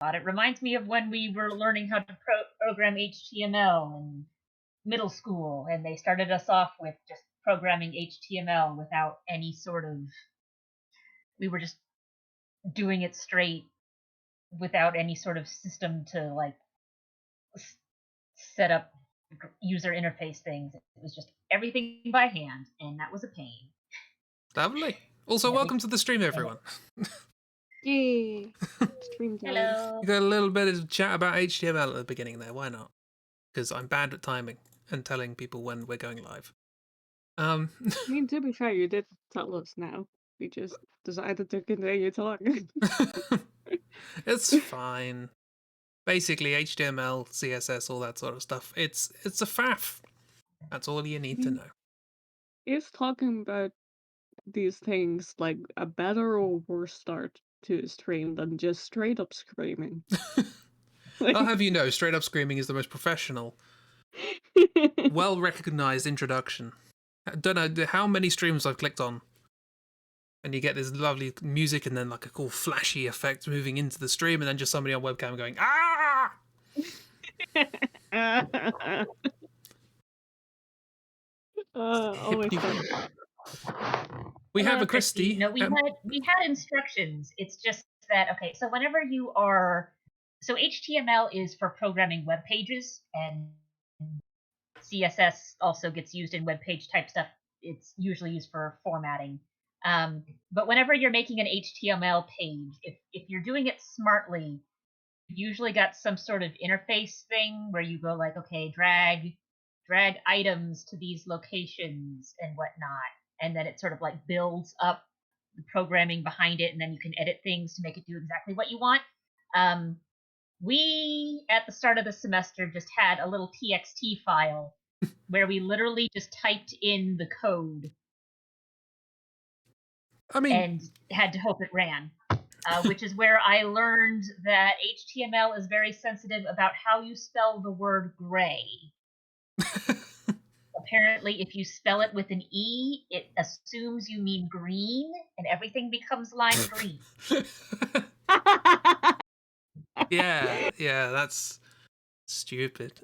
It reminds me of when we were learning how to program HTML in middle school, and they started us off with just programming HTML without any sort of. We were just doing it straight without any sort of system to set up user interface things. It was just everything by hand, and that was a pain. Lovely. Also, welcome to the stream, everyone. Yay! Stream time. Hello. You got a little bit of chat about HTML at the beginning there. Why not? Because I'm bad at timing and telling people when we're going live. I mean, to be fair, you did tell us now. We just decided to continue talking. It's fine. Basically, HTML, CSS, all that sort of stuff. It's a faff. That's all you need to know. Is talking about these things like a better or worse start to a stream than just straight up screaming? I'll have you know, straight up screaming is the most professional, well recognized introduction. I don't know how many streams I've clicked on, and you get this lovely music and then like a cool flashy effect moving into the stream, and then just somebody on webcam going "ah." Always fun. We have a Christy. No, we had instructions. It's just that okay. So whenever you are, so HTML is for programming web pages, and CSS also gets used in web page type stuff. It's usually used for formatting. But whenever you're making an HTML page, if you're doing it smartly, you've usually got some sort of interface thing where you go like, okay, drag items to these locations and whatnot, and then it sort of like builds up the programming behind it, and then you can edit things to make it do exactly what you want. We at the start of the semester just had a little txt file where we literally just typed in the code and had to hope it ran, which is where I learned that HTML is very sensitive about how you spell the word gray. Apparently, if you spell it with an E, it assumes you mean green, and everything becomes lime green. Yeah, that's stupid.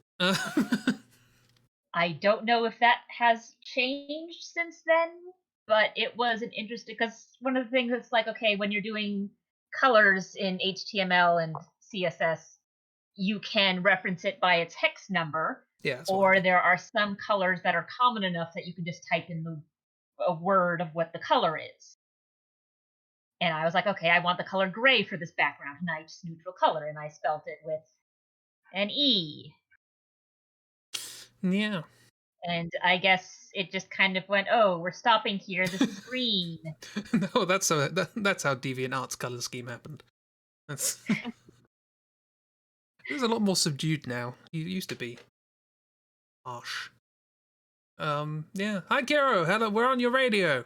I don't know if that has changed since then, but it was an interesting, because one of the things that's like, okay, when you're doing colors in HTML and CSS, you can reference it by its hex number, or there are some colors that are common enough that you can just type in a word of what the color is. And I was like, okay, I want the color gray for this background, nice neutral color, and I spelt it with an E. Yeah. And I guess it just kind of went, oh, we're stopping here. This is green. No, that's how DeviantArt's color scheme happened. It's a lot more subdued now. It used to be harsh. Yeah. Hi, Kiro. Hello, we're on your radio.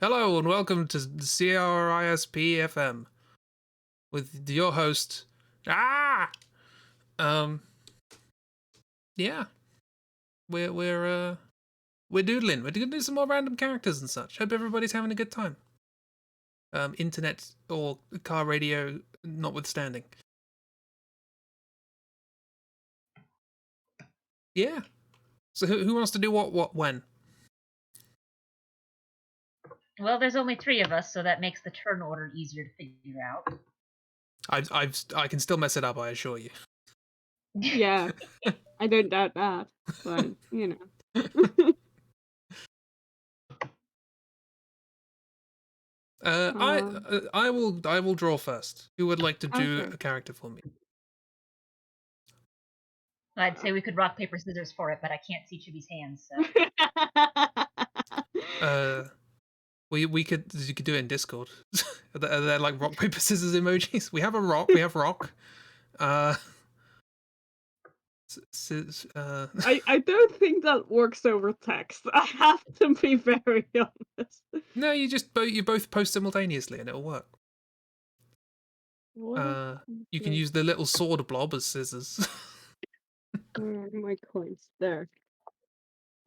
Hello, and welcome to the CRISP FM with your host. Yeah. We're doodling. We're gonna do some more random characters and such. Hope everybody's having a good time. Internet or car radio notwithstanding. Yeah. So who wants to do what, when? Well, there's only 3 of us, so that makes the turn order easier to figure out. I can still mess it up, I assure you. Yeah, I don't doubt that, but you know. I will draw first. Who would like to do a character for me? I'd say we could rock paper scissors for it, but I can't see Chibi's hands. So. You could do it in Discord. Are there like rock paper scissors emojis? We have a rock. We have rock. I don't think that works over text. I have to be very honest. No, you both post simultaneously and it'll work. You can use the little sword blob as scissors. Where are my coins? There.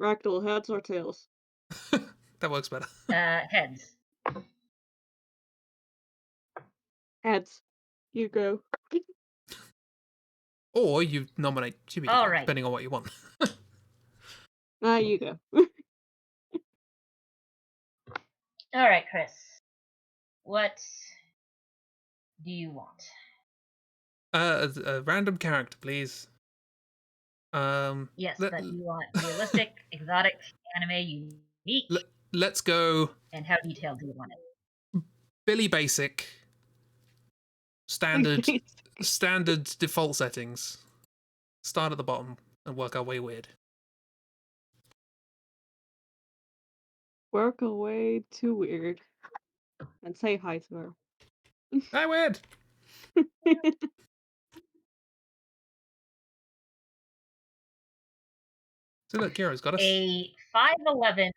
Ragdoll, heads or tails? That works better. Heads. Heads. You go. Or you nominate Chibi, All right. depending on what you want. You go. All right, Chris. What do you want? A random character, please. Yes, Let, but you want realistic, exotic, anime, unique, let's go and how detailed do you want it? Billy Basic. Standard default settings. Start at the bottom and work our way weird. Work away to weird. And say hi to her. Hi, weird! So look, Kira's got us. A 5'11",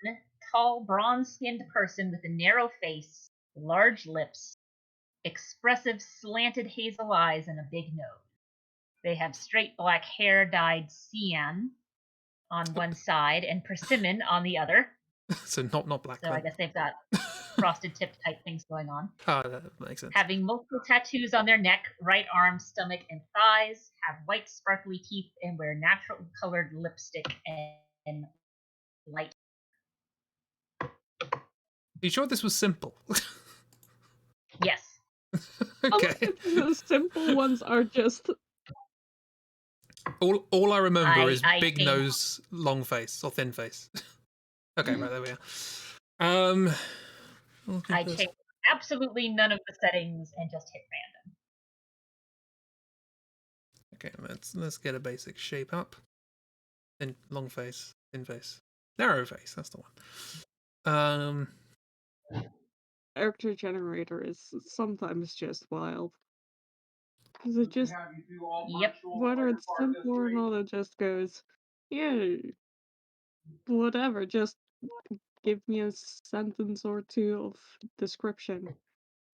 tall, bronze-skinned person with a narrow face, large lips, expressive slanted hazel eyes, and a big nose. They have straight black hair dyed cyan on one side and persimmon on the other. So not black. So I guess they've got frosted tip type things going on. Oh, that makes sense. Having multiple tattoos on their neck, right arm, stomach, and thighs, have white sparkly teeth, and wear natural colored lipstick and light. Are you sure this was simple? Yes. Okay. The simple ones are just All I remember is I big think- nose, long face, or thin face. Okay, right, there we are. I changed absolutely none of the settings and just hit random. Okay, let's get a basic shape up. Thin, long face, thin face, narrow face. That's the one. character generator is sometimes just wild. Because it just, Yep. whether it's simple or not, it just goes, yeah, whatever, just give me a sentence or two of description.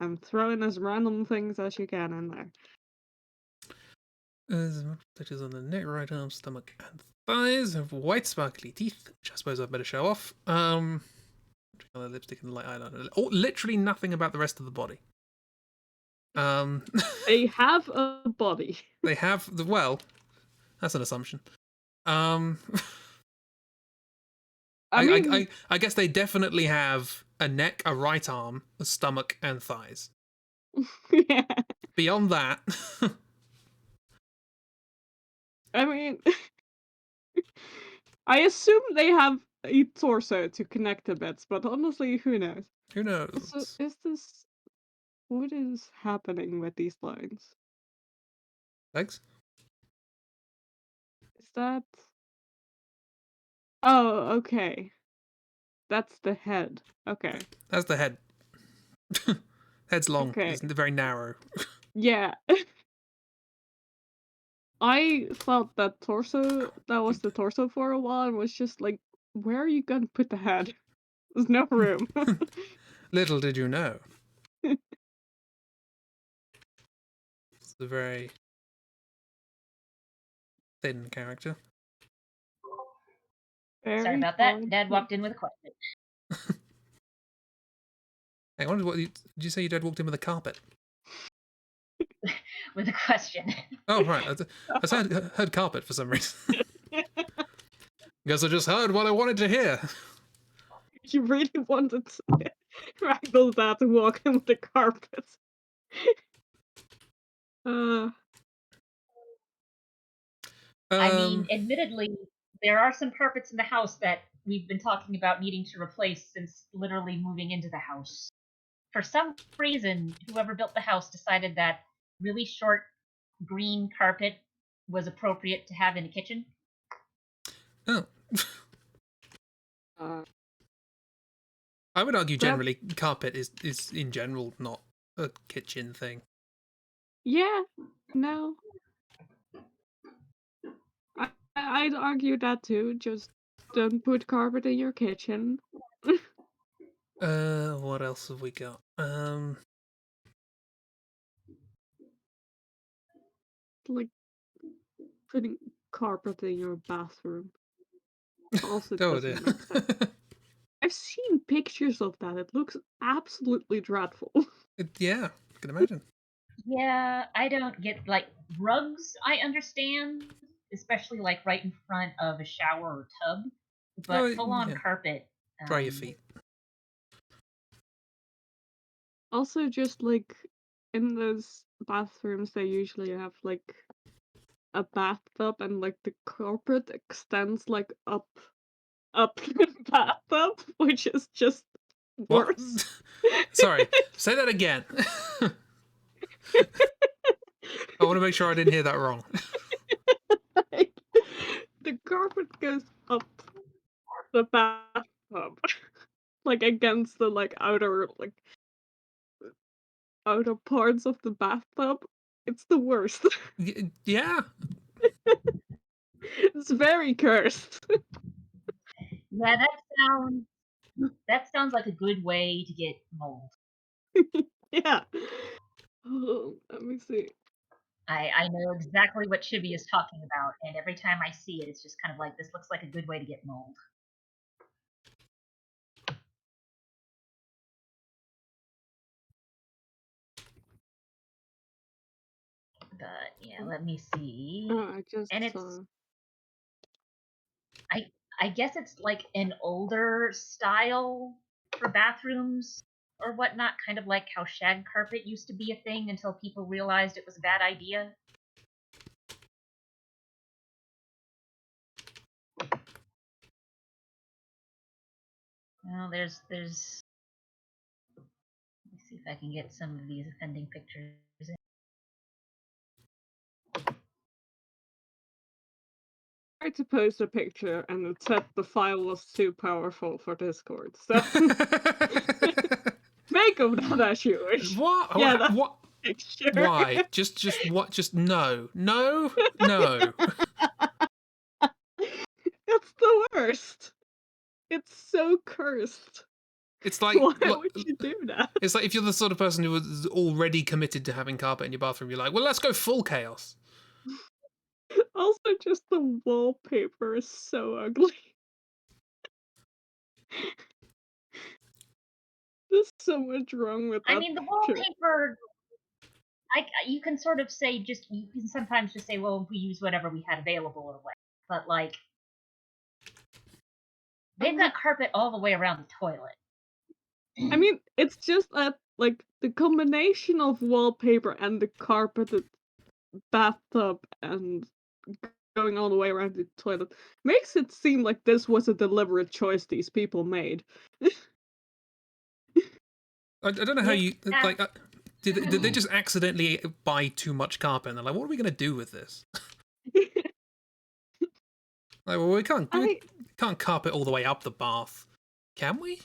And throw in as random things as you can in there. Touches on the neck, right arm, stomach, and thighs. Have white sparkly teeth, which I suppose I'd better show off. Color lipstick and light eyeliner. Oh, literally nothing about the rest of the body. They have a body. They have well, that's an assumption. I guess they definitely have a neck, a right arm, a stomach, and thighs. Yeah. Beyond that, I mean, I assume they have a torso to connect the bits, but honestly, who knows? who knows? So, is this... What is happening with these lines? Legs? Is that... Oh, okay. That's the head. Okay. That's the head. Head's long. Okay. It's very narrow. Yeah. I thought that was the torso for a while, and was just like, where are you gonna put the head? There's no room. Little did you know. It's a very thin character. Sorry about that. Dad walked in with a question. Hang on, did you say your dad walked in with a carpet? With a question. Oh, right. I heard carpet for some reason. Guess I just heard what I wanted to hear. You really wanted Ragdoll's dad to walk in with the carpet. I mean, admittedly, there are some carpets in the house that we've been talking about needing to replace since literally moving into the house. For some reason, whoever built the house decided that really short green carpet was appropriate to have in a kitchen. Oh. I would argue generally carpet is in general not a kitchen thing. Yeah, no. I'd argue that too. Just don't put carpet in your kitchen. What else have we got? Like putting carpet in your bathroom also Oh doesn't dear. make sense. I've seen pictures of that. It looks absolutely dreadful. Yeah, I can imagine. Yeah, I don't get like rugs. I understand, especially like right in front of a shower or tub, but Oh, full-on yeah. carpet. Dry your feet. Also, just like in those bathrooms, they usually have like a bathtub, and like the carpet extends like up the bathtub, which is just What? worse. Sorry, say that again. I want to make sure I didn't hear that wrong. Like, the carpet goes up the bathtub, like against the like outer parts of the bathtub. It's the worst. Yeah. It's very cursed. Yeah, that sounds like a good way to get mold. Yeah. Oh, let me see. I know exactly what Chibi is talking about, and every time I see it, it's just kind of like this looks like a good way to get mold. But yeah, let me see. Oh, I just And saw. I I guess it's like an older style for bathrooms or whatnot, kind of like how shag carpet used to be a thing until people realized it was a bad idea. Well, there's. Let me see if I can get some of these offending pictures in. I tried to post a picture and it said the file was too powerful for Discord. So make of that as you wish. What? Yeah, that's What? the picture. Why? Just what? Just no, no, no. It's the worst. It's so cursed. It's like, Why would you do that? it's like if you're the sort of person who was already committed to having carpet in your bathroom, you're like, well, let's go full chaos. Also, just the wallpaper is so ugly. There's so much wrong with I that mean, the picture. wallpaper. You can sort of say you can sometimes just say, well, we use whatever we had available or what. But like, they've got carpet all the way around the toilet. I mean, it's just that, like, the combination of wallpaper and the carpeted bathtub and going all the way around the toilet makes it seem like this was a deliberate choice these people made. I don't know how Yeah. you like. Did they just accidentally buy too much carpet? And they're like, what are we gonna do with this? Like, well, we I can't carpet all the way up the bath, can we?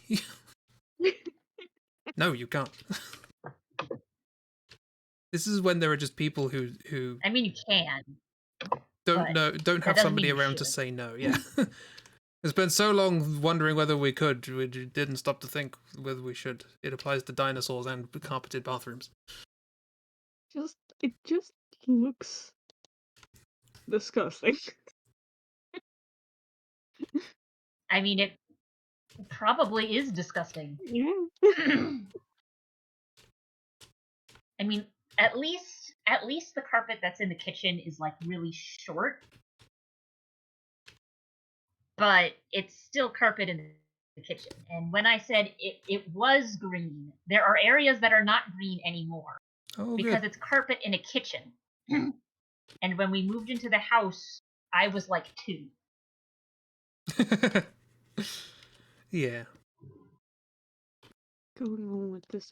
No, you can't. This is when there are just people who I mean, you can, don't but know, don't that have doesn't mean somebody you around to should. say no. Yeah. It's been so long wondering whether we could, we didn't stop to think whether we should. It applies to dinosaurs and carpeted bathrooms. it just looks disgusting. I mean, it probably is disgusting. Yeah. I mean, at least the carpet that's in the kitchen is like really short, but it's still carpet in the kitchen. And when I said it was green, there are areas that are not green anymore Oh, good. because it's carpet in a kitchen. And when we moved into the house, I was like 2. Yeah. Going on with this.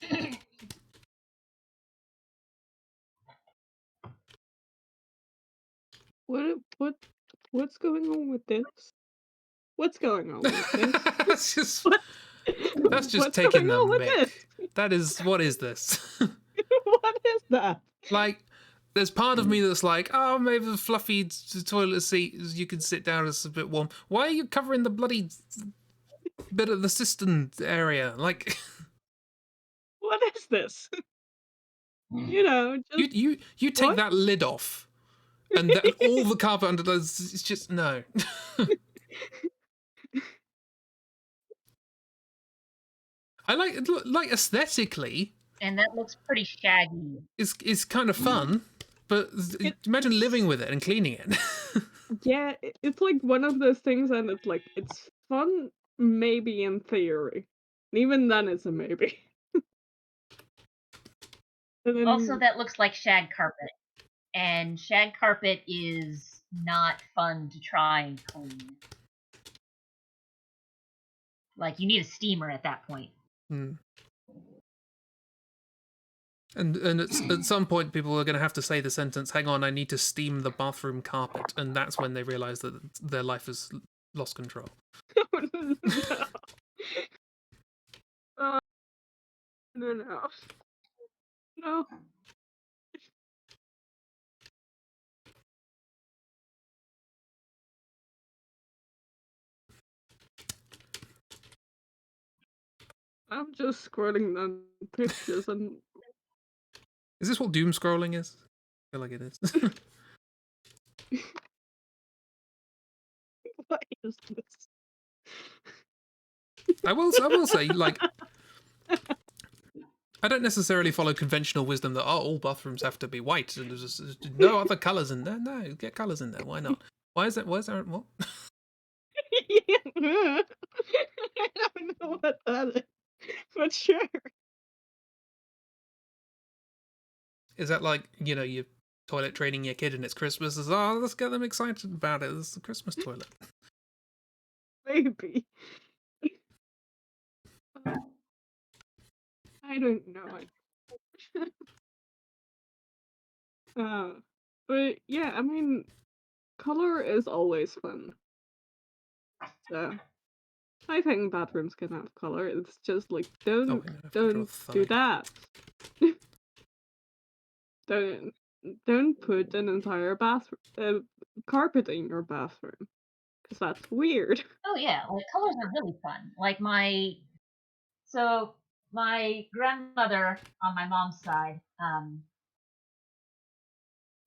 What what's going on with this? What's going on with this? that's just What that's just what's taking going the on with mick. this? That is, what is this? What is that? Like, there's part of me that's like, oh, maybe the fluffy toilet seat, you can sit down, it's a bit warm. Why are you covering the bloody bit of the cistern area? Like, What is this? You know, just you take what? that lid off, and then all the carpet under those, it's just no. I like aesthetically. And that looks pretty shaggy. It's kind of fun, but imagine living with it and cleaning it. Yeah, it's like one of those things, and it's like it's fun, maybe in theory. And even then, it's a maybe. And Also, then that looks like shag carpet. And shag carpet is not fun to try and clean. Like, you need a steamer at that point. Hmm. And at some point, people are going to have to say the sentence, "Hang on, I need to steam the bathroom carpet," and that's when they realise that their life has lost control. no. No. No. I'm just scrolling down pictures and Is this what doom scrolling is? I feel like it is. what is this? I will say, like, I don't necessarily follow conventional wisdom that all bathrooms have to be white and there's no other colours in there. No, get colours in there. Why not? Why is that? Why is there? What? I don't know what that is, but sure. Is that like, you toilet training your kid and it's Christmas? It's, oh, let's get them excited about it. It's the Christmas toilet. Maybe. I don't know. But yeah, I mean, color is always fun. So I think bathrooms can have color. It's just like Oh, don't I have to draw a do thigh. that. Don't put an entire bathroom carpet in your bathroom because that's weird. Oh yeah, like colors are really fun. Like my grandmother on my mom's side,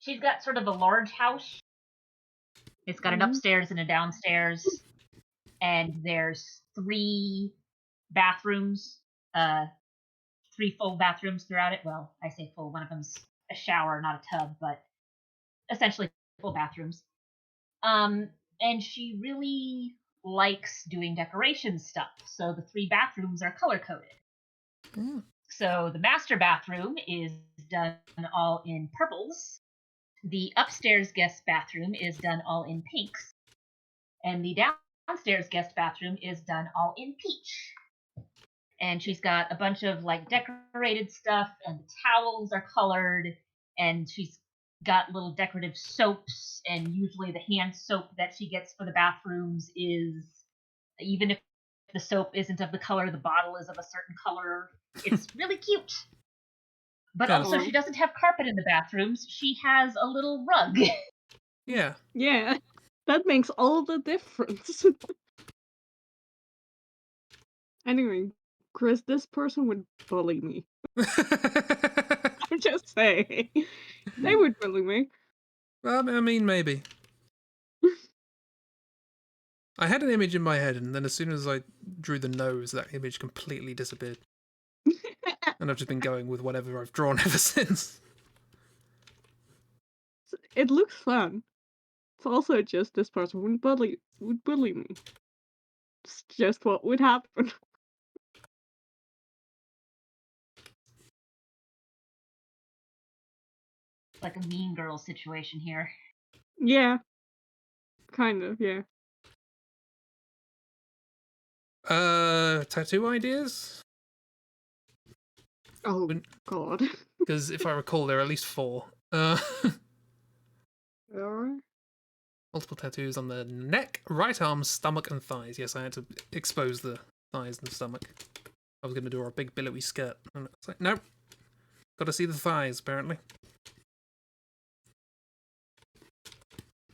she's got sort of a large house. It's got an Mhm. upstairs and a downstairs, and there's 3 bathrooms, uh, 3 full bathrooms throughout it. Well, I say full. One of them's a shower, not a tub, but essentially full bathrooms. And she really likes doing decoration stuff. So the 3 bathrooms are color coded. Mm. So the master bathroom is done all in purples. The upstairs guest bathroom is done all in pinks. And the downstairs guest bathroom is done all in peach. And she's got a bunch of like decorated stuff, and the towels are colored, and she's got little decorative soaps, and usually the hand soap that she gets for the bathrooms is, even if the soap isn't of the color, the bottle is of a certain color. It's really cute. But Kind also, of, she doesn't have carpet in the bathrooms. She has a little rug. yeah. Yeah, that makes all the difference. Anyway, Chris, this person would bully me. I'm just saying. They would bully me. Well, I mean, maybe. I had an image in my head, and then as soon as I drew the nose, that image completely disappeared. And I've just been going with whatever I've drawn ever since. It looks fun. It's also just this person would bully me. It's just what would happen. Like a mean girl situation here. Yeah. Kind of, yeah. Tattoo ideas? Oh, God. Because if I recall, there are at least 4. Alright. Multiple tattoos on the neck, right arm, stomach, and thighs. Yes, I had to expose the thighs and stomach. I was going to do a big billowy skirt. And it's like, nope. Got to see the thighs, apparently.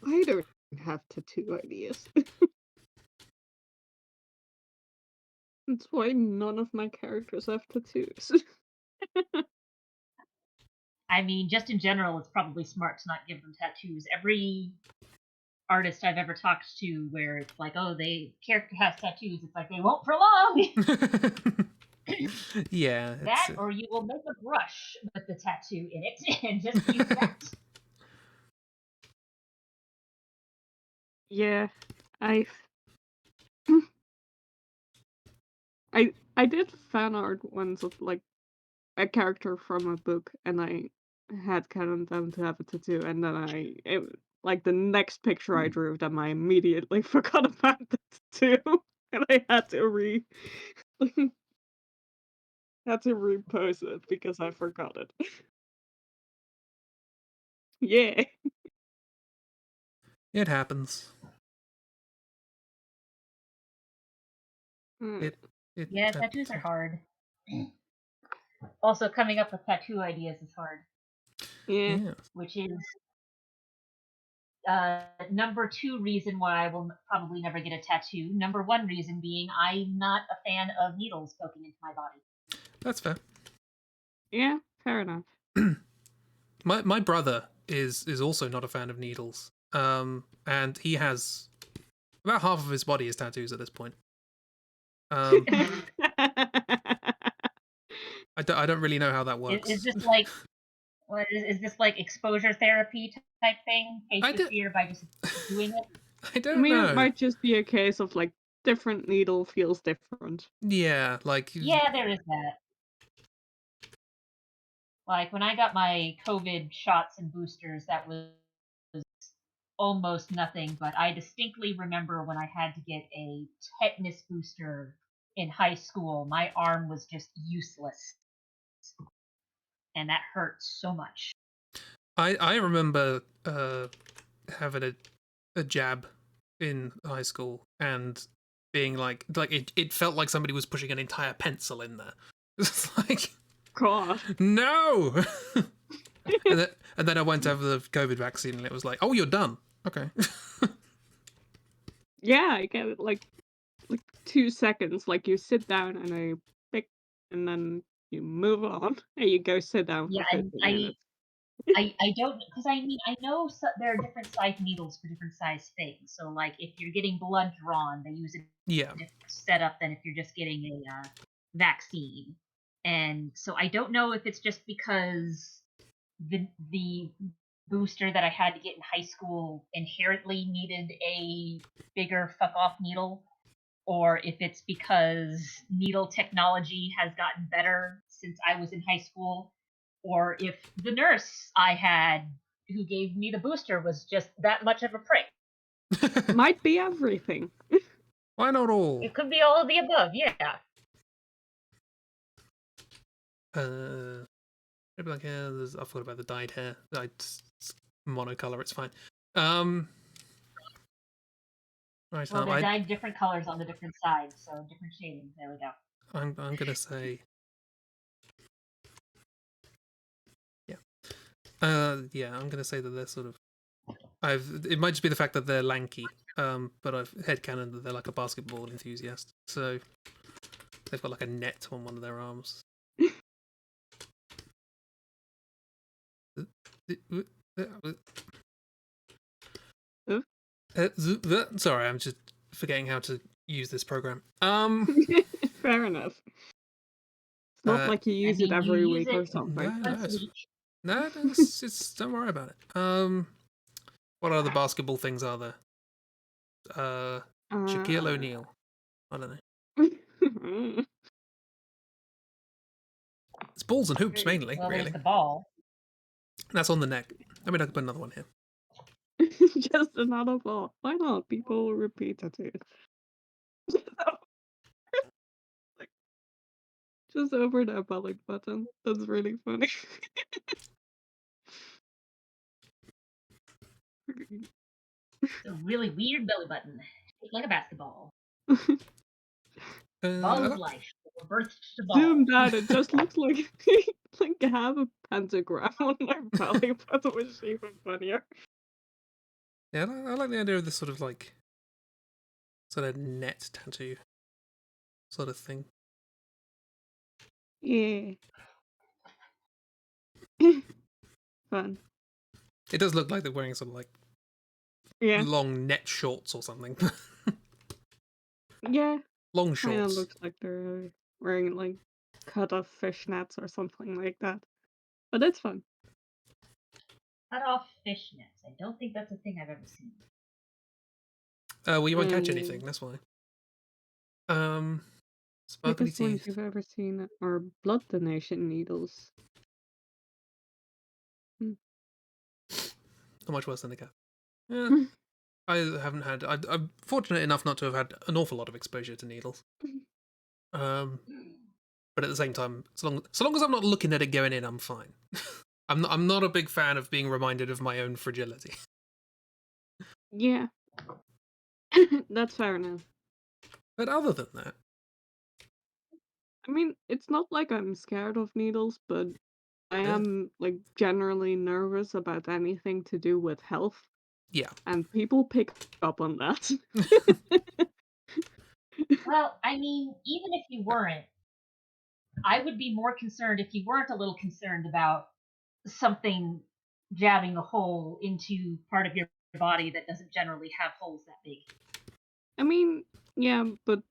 I don't have tattoo ideas. That's why none of my characters have tattoos. I mean, just in general, it's probably smart to not give them tattoos. Every artist I've ever talked to where it's like, oh, they character has tattoos, it's like they won't for long. Yeah, That, or you will make a brush with the tattoo in it and just use that. Yeah, I I did fan art once of like a character from a book, and I had canned them to have a tattoo, and then like the next picture I drew of them, I immediately forgot about the tattoo, and I had to had to repost it because I forgot it. Yeah. it happens. Mm, It Yeah, happens. tattoos are hard. Also, coming up with tattoo ideas is hard, yeah. Yeah. which is number two reason why I will probably never get a tattoo. Number one reason being I'm not a fan of needles poking into my body. That's fair. Yeah, fair enough. My brother is also not a fan of needles. And he has about half of his body is tattoos at this point. I don't really know how that Is works. this like what is this like exposure therapy type thing? Face I the don't fear by just doing it? I I don't mean, it know. might just be a case of like different needle feels different. Yeah, like Yeah, there is that. Like when I got my COVID shots and boosters, that was almost nothing, but I distinctly remember when I had to get a tetanus booster in high school, my arm was just useless. And that hurt so much. I remember having a jab in high school and being like it felt like somebody was pushing an entire pencil in there. It's like God. no. and then I went to have the COVID vaccine and it was like, oh, you're done. Okay. Yeah, I get it. Like 2 seconds. Like you sit down and I pick, and then you move on and you go sit down Yeah, for and 15 minutes. I don't because I mean I know there are different size needles for different size things. So like if you're getting blood drawn, they use a Yeah. different setup than if you're just getting a vaccine. And so I don't know if it's just because the booster that I had to get in high school inherently needed a bigger fuck off needle, or if it's because needle technology has gotten better since I was in high school, or if the nurse I had who gave me the booster was just that much of a prick. Might be everything. Why not all? It could be all of the above, yeah. Maybe like I forgot about the dyed hair. It's monocolor. It's fine. Right. Well, they're dyed different colors on the different sides, so different shadings. There we go. I'm gonna say yeah. Yeah. I'm gonna say that they're sort of. It might just be the fact that they're lanky. But I've headcanon that they're like a basketball enthusiast. So they've got like a net on one of their arms. Sorry, I'm just forgetting how to use this program. Fair enough. It's not like you use it you every use week or it something. once a week. It's don't worry about it. What other basketball things are there? Shaquille O'Neal. I don't know. It's balls and hoops mainly, Well, there's really. the ball. That's on the neck. I mean, I could put another one here. Just another ball. Why not? People repeat tattoos. Like, just over that belly button. That's really funny. It's a really weird belly button, shaped like a basketball. I Ball of got- life, or birthed to ball. Zoom down, it just looks like like you have a pentagram on their belly button, which is even funnier. yeah, I like the idea of this sort of like sort of net tattoo sort of thing. Yeah. Fun. It does look like they're wearing sort of like Yeah. long net shorts or something. Yeah. Long Kinda shorts. looks like they're wearing like cut off fishnets or something like that. But it's fun. Cut off fishnets. I don't think that's a thing I've ever seen. Well, you won't catch Mm. anything. That's why. Sparkly Biggest ones teeth. you've ever seen are blood donation needles. Not much worse than the cat. Yeah, I haven't had. I'm fortunate enough not to have had an awful lot of exposure to needles. But at the same time, so long as I'm not looking at it going in, I'm fine. I'm not a big fan of being reminded of my own fragility. Yeah. That's fair enough. But other than that, I mean, it's not like I'm scared of needles, but I am, like, generally nervous about anything to do with health, yeah. and people pick up on that. Well, I mean, even if you weren't, I would be more concerned if you weren't a little concerned about something jabbing a hole into part of your body that doesn't generally have holes that big. I mean, yeah, but,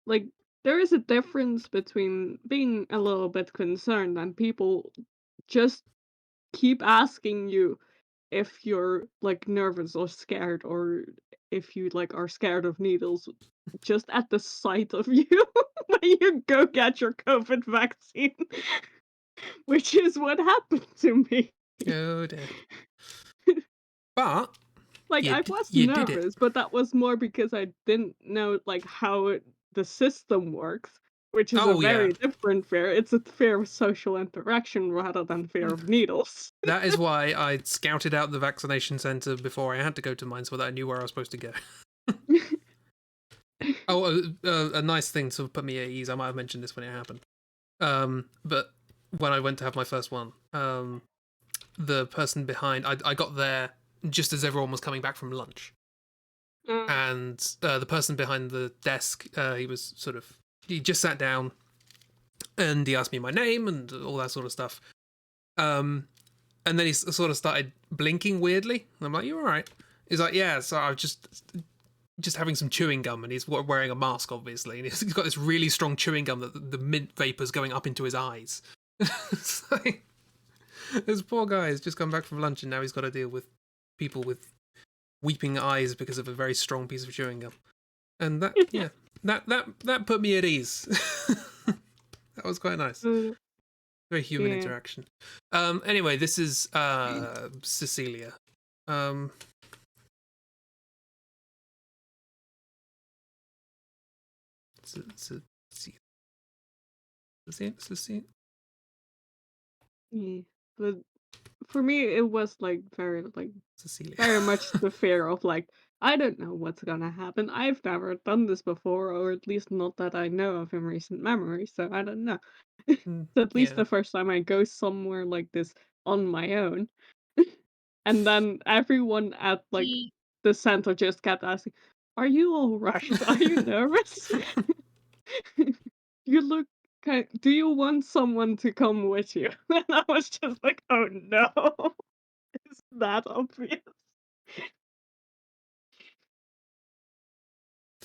like, there is a difference between being a little bit concerned and people just keep asking you if you're, like, nervous or scared, or if you, like, are scared of needles just at the sight of you when you go get your COVID vaccine, which is what happened to me. Oh dear. But Like, I was you did it. nervous, but that was more because I didn't know, like, how the system works, which is a Oh yeah. very different fear. It's a fear of social interaction rather than fear of needles. That is why I scouted out the vaccination center before I had to go to mine, so that I knew where I was supposed to go. Oh, a nice thing to put me at ease. I might have mentioned this when it happened. But when I went to have my first one, the person behind, I got there just as everyone was coming back from lunch, and the person behind the desk, he just sat down, and he asked me my name and all that sort of stuff. And then he sort of started blinking weirdly, and I'm like, "You all right?" He's like, "Yeah." So I was just having some chewing gum, and he's wearing a mask, obviously, and he's got this really strong chewing gum that the mint vapor's going up into his eyes. It's like, this poor guy has just come back from lunch, and now he's got to deal with people with weeping eyes because of a very strong piece of chewing gum, and that put me at ease. That was quite nice. Very human Yeah. interaction. Anyway, this is Cecilia. Cecilia. Yeah. But for me, it was, like, very Cecilia. much the fear of, like, I don't know what's gonna happen. I've never done this before, or at least not that I know of in recent memory, so I don't know. So at least Yeah. the first time I go somewhere like this on my own, and then everyone at, like, See, the center just kept asking, "Are you alright? Are you nervous? You look do you want someone to come with you?" And I was just like, "Oh, no. Is that obvious?"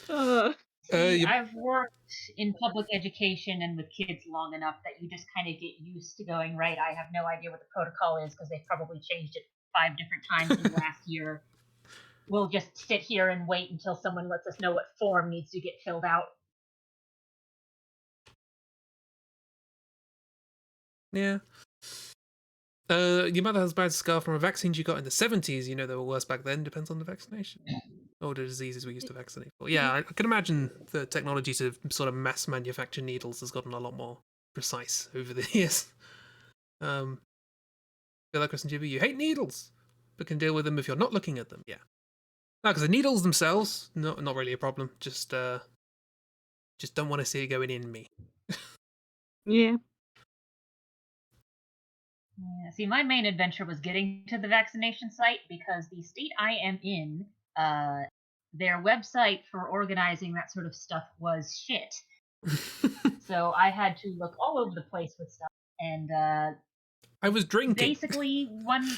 Uh, see, You, I've worked in public education and with kids long enough that you just kind of get used to going, right, I have no idea what the protocol is because they've probably changed it 5 different times in the last year. We'll just sit here and wait until someone lets us know what form needs to get filled out. yeah. Your mother has a bad scar from a vaccine you got in the 70s. You know they were worse back then. Depends on the vaccination or the diseases we used to vaccinate for. Yeah, I can imagine the technology to sort of mass manufacture needles has gotten a lot more precise over the years. Feel like Chris and Chibi, you hate needles, but can deal with them if you're not looking at them. Yeah, no, because the needles themselves, not really a problem. Just don't want to see it going in me. yeah. Yeah, see, my main adventure was getting to the vaccination site because the state I am in, their website for organizing that sort of stuff was shit. So I had to look all over the place with stuff, and I was drinking. basically,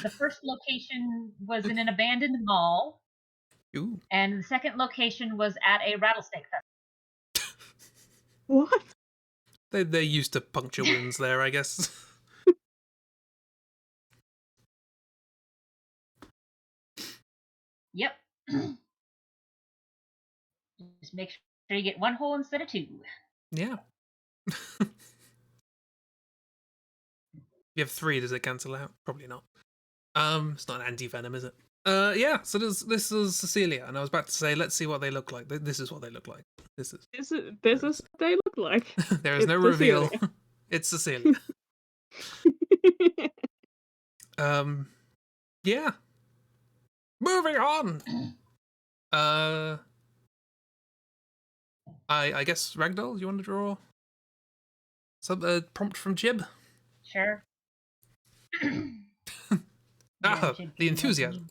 the first location was in an abandoned mall, Ooh. and the second location was at a rattlesnake festival. What? They're used to puncture wounds there, I guess. Yep. Just make sure you get one hole instead of two. Yeah. If you have 3, does it cancel out? Probably not. It's not an anti-venom, is it? Yeah, so this is Cecilia, and I was about to say, let's see what they look like. This is what they look like. This is what they look like. there is It's no reveal. Cecilia. It's Cecilia. Yeah. Moving on. I guess Ragdoll, you want to draw some prompt from Chib? Sure. Ah, Chib the can enthusiasm.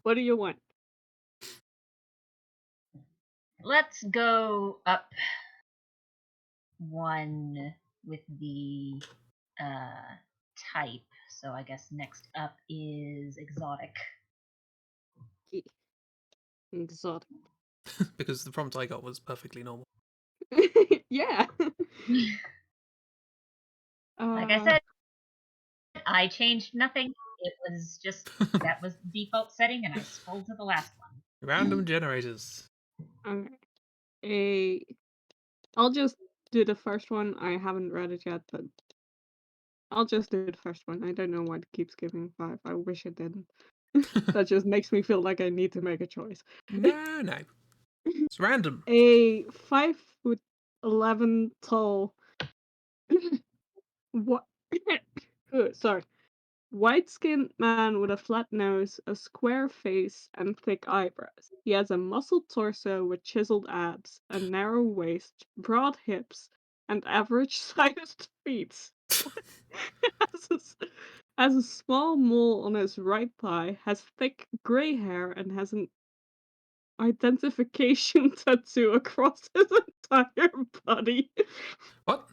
What do you want? Let's go up one with the type. So I guess next up is exotic. Exotic. Because the prompt I got was perfectly normal. Yeah. Like I said, I changed nothing. It was just that was the default setting, and I scrolled to the last one. Random generators. I'll just do the first one. I haven't read it yet, but I'll just do the first one. I don't know why it keeps giving 5. I wish it didn't. That just makes me feel like I need to make a choice. No. It's random. A 5'11" tall what sorry. White-skinned man with a flat nose, a square face, and thick eyebrows. He has a muscled torso with chiseled abs, a narrow waist, broad hips, and average-sized feet. Has a small mole on his right thigh, has thick grey hair, and has an identification tattoo across his entire body. What?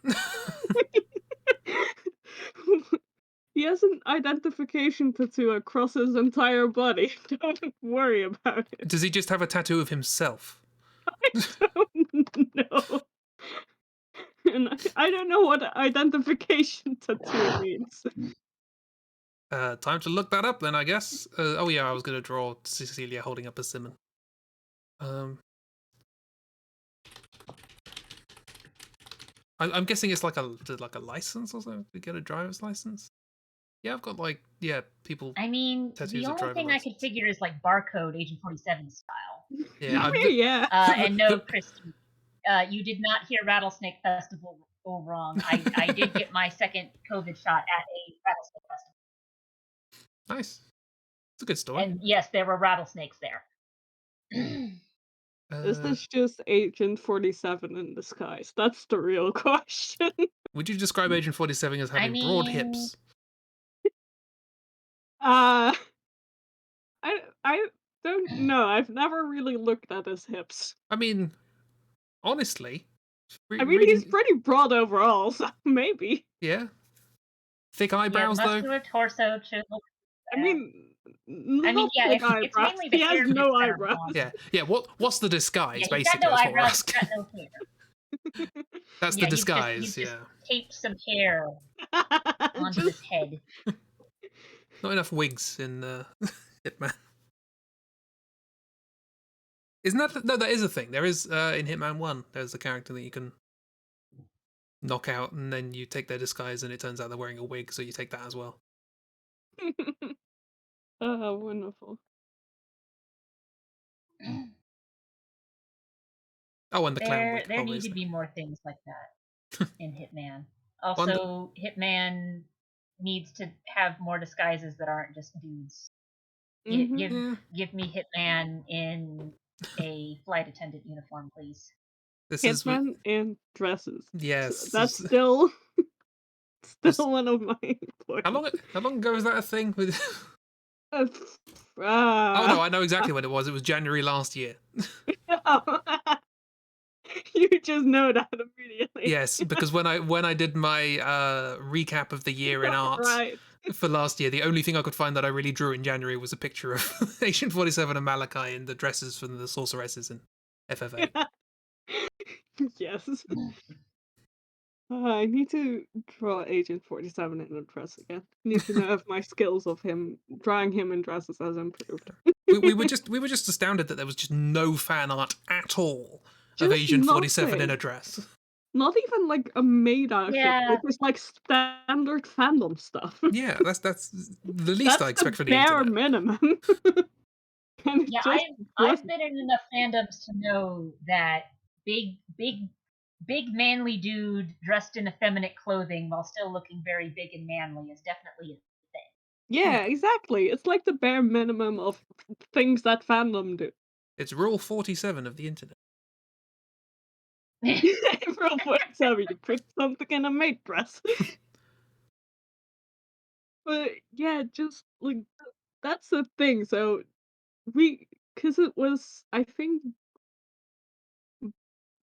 He has an identification tattoo across his entire body. Don't worry about it. Does he just have a tattoo of himself? I don't know. And I don't know what identification tattoo means. Time to look that up then, I guess. Oh yeah, I was going to draw Cecilia holding up a Simon. I'm guessing it's like a license or something to get a driver's license. Yeah, I've got people. I mean, Tattoos the of only driver thing I could license. figure is like barcode Agent 47 style. Yeah, Yeah. And no, Christy, you did not hear Rattlesnake Festival go wrong. I did get my second COVID shot at a rattlesnake festival. Nice. It's a good story. And yes, there were rattlesnakes there. Is this just Agent 47 in disguise? That's the real question. Would you describe Agent 47 as having broad hips? I don't know. I've never really looked at his hips. I mean, honestly, he's pretty broad overall, so maybe. Yeah. Thick eyebrows, yeah, though. Muscular torso, chiseled. I mean, yeah, it's mainly the he hair has no that are eyebrows. blonde. Yeah. What's the disguise? Yeah, he's basically, got no that's what we're eyebrows. asking. He's got no hair. That's the disguise. He's just taped some hair onto his head. Not enough wigs in Hitman. Isn't that no? That is a thing. There is in Hitman 1. There's a character that you can knock out, and then you take their disguise, and it turns out they're wearing a wig, so you take that as well. Oh, wonderful. Oh, and the clown wig. There need to be more things like that in Hitman. Also, Hitman needs to have more disguises that aren't just dudes. Give me Hitman in a flight attendant uniform, please. Hitman in dresses. Yes, that's still one of my points. How long ago was that a thing? Oh no, I know exactly when it was. It was January last year. You just know that immediately. Yes, because when I did my recap of the year in art for last year, the only thing I could find that I really drew in January was a picture of Agent 47 and Malachi in the dresses from the sorceresses in FF8. Yes. I need to draw Agent 47 in a dress again. Need to know if my skills of him drawing him in dresses has improved. We were just astounded that there was just no fan art at all of Just Agent 47 in nothing. a dress. Not even like a maid outfit, Yeah. but just like standard fandom stuff. Yeah, that's the least I expect for the bare internet. minimum. And it Yeah, just I've wasn't. been in enough fandoms to know that big manly dude dressed in effeminate clothing while still looking very big and manly is definitely a Yeah, Yeah. exactly. It's like the bare minimum of things that fandom do. It's rule 47 of the internet. thing. Rule 47, you put something in a maid dress. But yeah, just like that's the thing. So because it was, I think,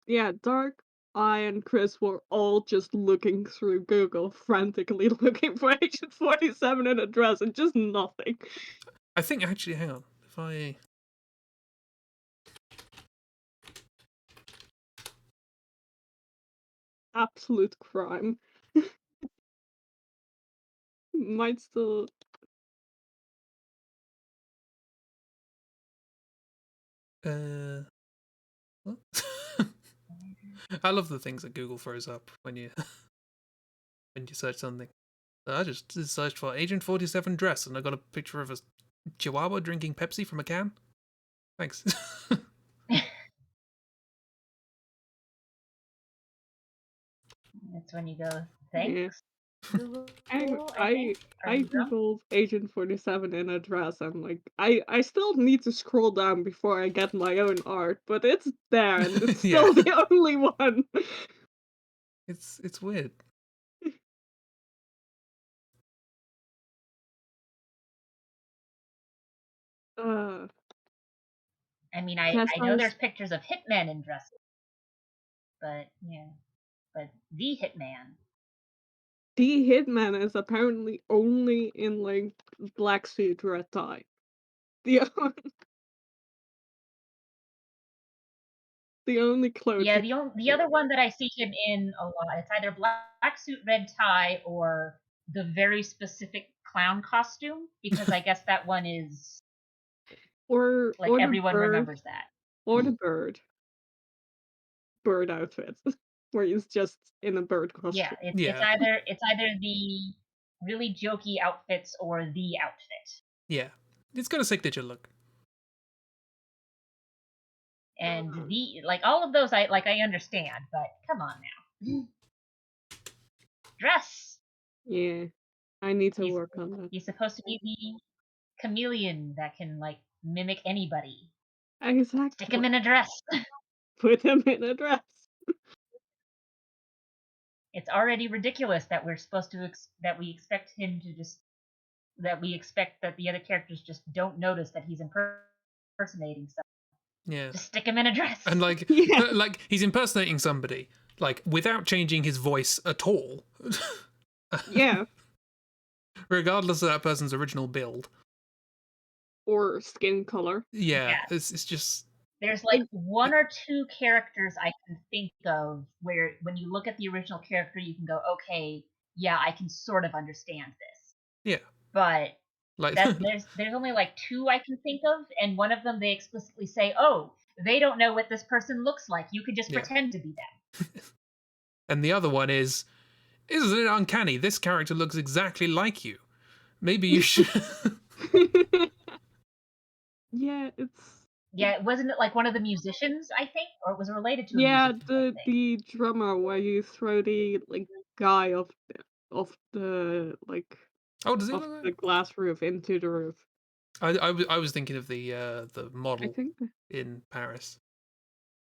yeah, Dark, I and Chris were all just looking through Google, frantically looking for Agent 47 in a dress, and just nothing. I think actually, hang on, if I Absolute crime. Might still. what? I love the things that Google throws up when you search something. So I just searched for Agent 47 dress, and I got a picture of a chihuahua drinking Pepsi from a can. Thanks. That's when you go, Yeah. thanks, Google, Anyway, I think. Are I you drunk? googled Agent 47 in a dress. I'm like, I still need to scroll down before I get my own art, but it's there and it's Yeah, still the only one. it's weird. Uh, I mean, yes, I know there's pictures of hitmen in dresses, but yeah, but the hitman. the Hitman is apparently only in like black suit, red tie. The the only Yeah, clothing. the other one that I see him in a lot, it's either black suit, red tie, or the very specific clown costume, because I guess that one is like Or the everyone bird, remembers that. or the bird outfit, where he's just in a bird Yeah, costume. it's Yeah, either the really jokey outfits or the outfit. yeah. It's got a signature look. And the like all of those I understand, but come on now. Dress. Yeah, I need to He's work on that. he's supposed to be the chameleon that can like mimic anybody. Stick him Exactly. in a dress. Put him in a dress. It's already ridiculous that we're supposed to that we expect him to just that we expect that the other characters just don't notice that he's impersonating someone. Yeah, Just stick him in a dress. and like Yeah. like he's impersonating somebody like without changing his voice at all. Yeah. Regardless of that person's original build. Or skin color. Yeah, Yeah. it's just There's like one or two characters I can think of where when you look at the original character, you can go, okay, yeah, I can sort of understand this. yeah. But Like there's only like two I can think of, and one of them they explicitly say, oh, they don't know what this person looks like. You could just Yeah. pretend to be them. and the other one is, isn't it uncanny? This character looks exactly like you. Maybe you should. Yeah, it's Yeah, wasn't it like one of the musicians, I think? Or it was related to a yeah, musician, I think. the drummer where you throw the like guy off the like Oh, does he off look the like? glass roof into the roof. I was thinking of the I model think. in Paris.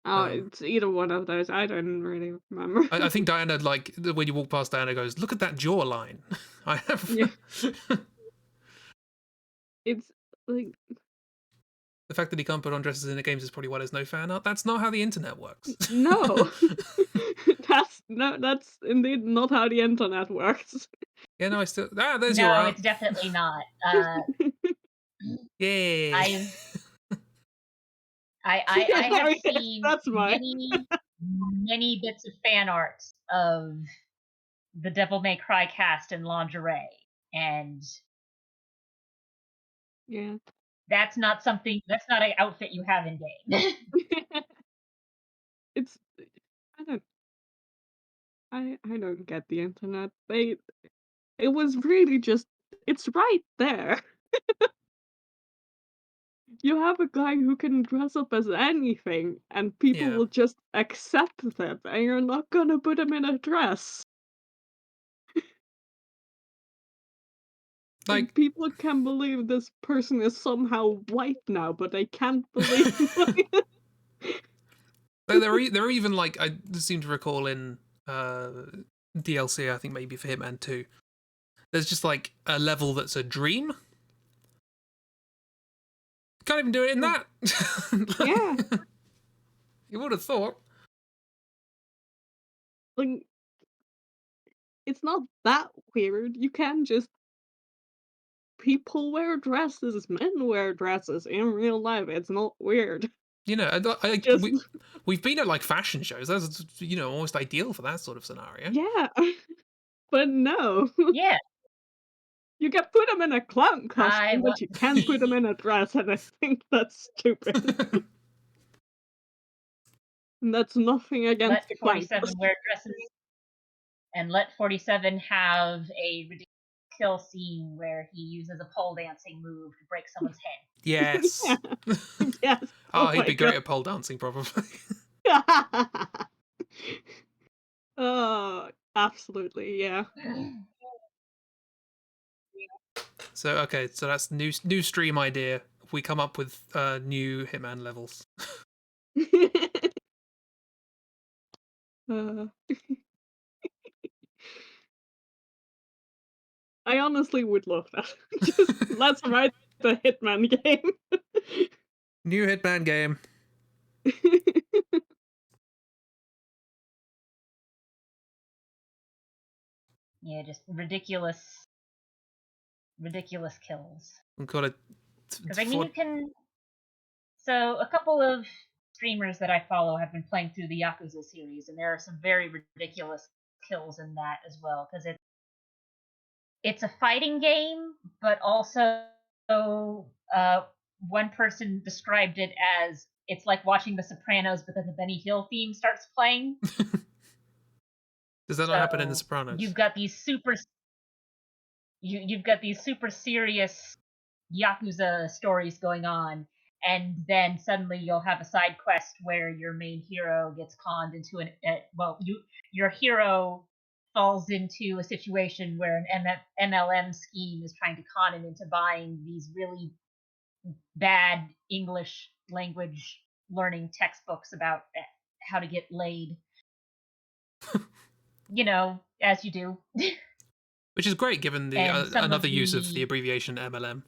Oh, it's either one of those. I don't really remember. I think Diana, like when you walk past Diana, goes, "Look at that jawline." I have. Yeah. It's like The fact that he can't put on dresses in the games is probably why there's no fan art. That's not how the internet works. no. That's indeed not how the internet works. Yeah, no, I still. There's your No, art. it's definitely not. Yay! I've I have There he is. seen That's mine. many bits of fan art of the Devil May Cry cast in lingerie, and Yeah. that's not an outfit you have in game. It's I don't I don't get the internet. It was really just it's right there. You have a guy who can dress up as anything, and people Yeah. will just accept that, and you're not gonna put him in a dress. Like, Like, people can believe this person is somehow white now, but they can't believe like there are even, like, I seem to recall in DLC, I think maybe for Hitman 2, there's just, like, a level that's a dream. Can't even do it in Yeah. that. Yeah. You would have thought. Like, it's not that weird. You can just people wear dresses, men wear dresses in real life. It's not weird. You know, Just we've been at, like, fashion shows. That's, you know, almost ideal for that sort of scenario. yeah. But no. Yeah, You can put him in a clown I costume, want but you to can't put him see. in a dress, and I think that's stupid. And that's nothing Let against the clown 47 costume. wear dresses, and let 47 have a ridiculous kill scene where he uses a pole dancing move to break someone's head. Yes. Yeah. Yes. Oh, Oh he'd my be great god. at pole dancing, probably. Oh, absolutely, yeah. So okay, so that's new stream idea. If we come up with new Hitman levels. Uh, I honestly would love that. Just let's write the Hitman game. New Hitman game. Yeah, just ridiculous kills. We've got Because I mean, you can. So a couple of streamers that I follow have been playing through the Yakuza series, and there are some very ridiculous kills in that as well. Because it's a fighting game, but also one person described it as it's like watching The Sopranos, but then the Benny Hill theme starts playing. Does that not happen in The So Sopranos? you've got these super serious Yakuza stories going on, and then suddenly you'll have a side quest where your main hero gets conned into your hero falls into a situation where an MLM scheme is trying to con him into buying these really bad English language learning textbooks about how to get laid. You know, as you do. Which is great, given the And some another of use of the the abbreviation MLM.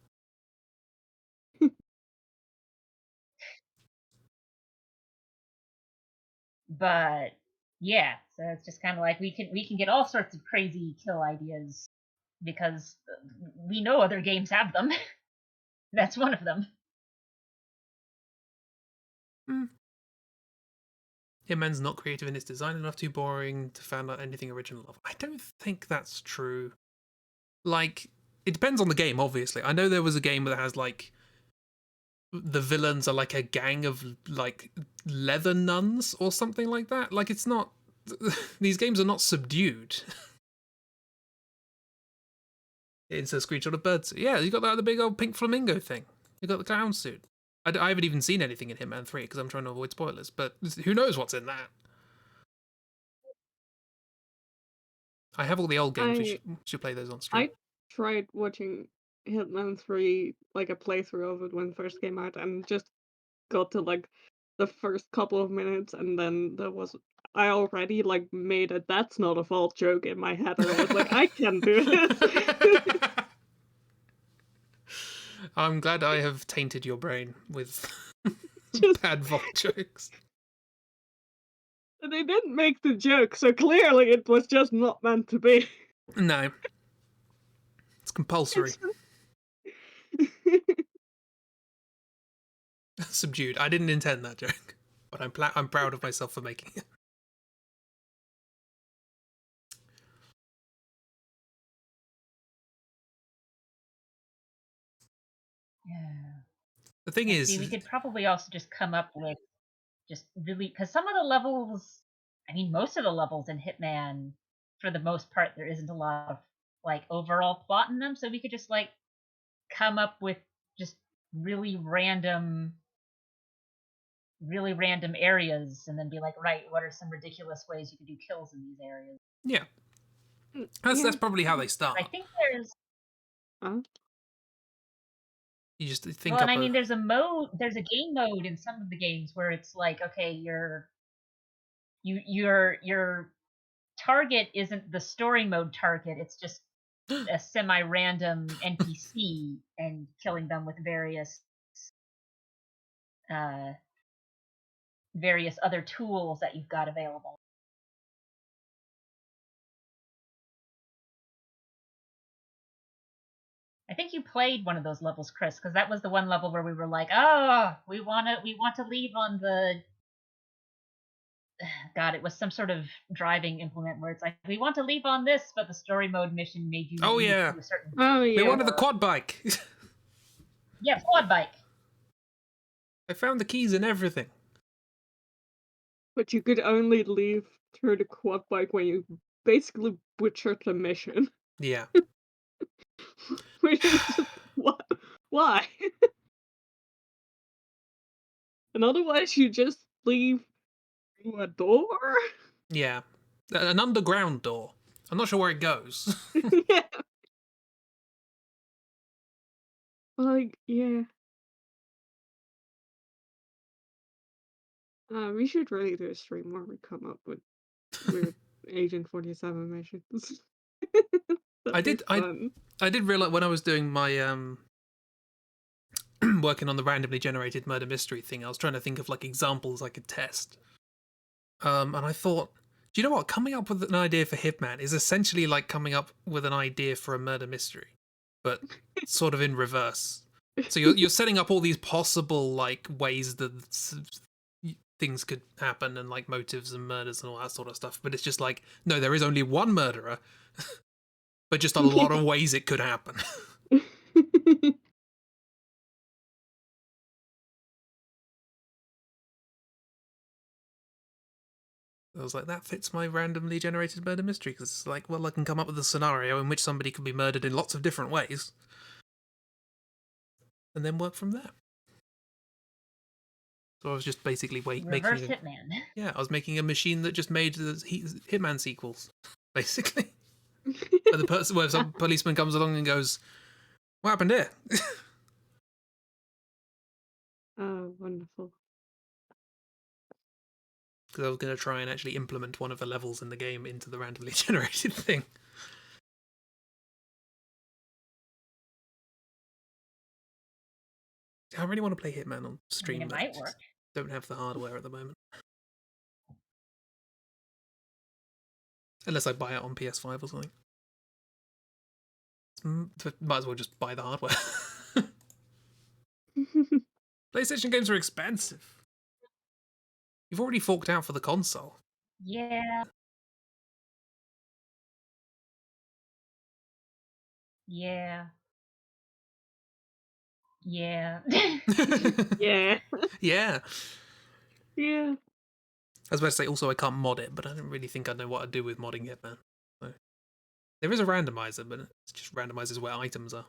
but yeah, so it's just kind of like we can get all sorts of crazy kill ideas because we know other games have them. That's one of them. Mm. Hitman's not creative in its design enough, too boring to fan out anything original of. I don't think that's true. Like, it depends on the game, obviously. I know there was a game that has, like, the villains are like a gang of, like, leather nuns or something like that. Like, it's not. These games are not subdued. It's a screenshot of Birdsuit. Yeah, you got that the big old pink flamingo thing. You got the clown suit. I haven't even seen anything in Hitman 3 because I'm trying to avoid spoilers, but who knows what's in that? I have all the old games. We I should play those on stream. I tried watching Hitman 3, like a playthrough of it when it first came out, and just got to like the first couple of minutes, and then I already like made a "that's not a fault" joke in my head, and I was like, I can do this. I'm glad I have tainted your brain with Just bad vault jokes. they didn't make the joke, so clearly it was just not meant to be. No, it's compulsory. It's Subdued. I didn't intend that joke, but I'm proud of myself for making it. Yeah. The thing And is, see, we could probably also just come up with just really, because some of the levels, I mean, most of the levels in Hitman, for the most part, there isn't a lot of like overall plot in them. So we could just like come up with just really random areas and then be like, right, what are some ridiculous ways you could do kills in these areas? yeah, Yeah. that's probably how they But start. I think there's Huh? You just well, think and up I mean, a there's a game mode in some of the games where it's like, okay, your target isn't the story mode target; it's just a semi-random NPC and killing them with uh, various other tools that you've got available. I think you played one of those levels, Chris, because that was the one level where we were like, "Oh, we want to leave on the." God, it was some sort of driving implement where it's like, we want to leave on this, but the story mode mission made you oh leave yeah, to a certain Oh we yeah. wanted the quad bike. yeah, quad bike. I found the keys and everything. But you could only leave through the quad bike when you basically butchered the mission. Yeah, Which is just what? Why? And otherwise you just leave through a door? yeah, an underground door. I'm not sure where it goes. Yeah. Like, yeah. We should really do a stream where we come up with weird Agent 47 missions. I That'd be did, fun. I did realize when I was doing my working on the randomly generated murder mystery thing, I was trying to think of like examples I could test. And I thought, do you know what? Coming up with an idea for Hitman is essentially like coming up with an idea for a murder mystery, but sort of in reverse. So you're setting up all these possible like ways that things could happen and like motives and murders and all that sort of stuff. But it's just like, no, there is only one murderer, but just a lot of ways it could happen. I was like, that fits my randomly generated murder mystery because it's like, well, I can come up with a scenario in which somebody could be murdered in lots of different ways, and then work from there. So I was just basically Reverse Hitman. I was making a machine that just made the Hitman sequels, basically. Where some policeman comes along and goes, "What happened here?" Oh, wonderful. Because I was going to try and actually implement one of the levels in the game into the randomly generated thing. I really want to play Hitman on stream. I mean, it might work. Don't have the hardware at the moment. Unless I buy it on PS5 or something. Might as well just buy the hardware. PlayStation games are expensive. You've already forked out for the console. Yeah. Yeah. Yeah. Yeah. Yeah. Yeah. I was about to say, also, I can't mod it, but I don't really think I know what I'd do with modding Hitman. So, there is a randomizer, but it just randomizes where items are.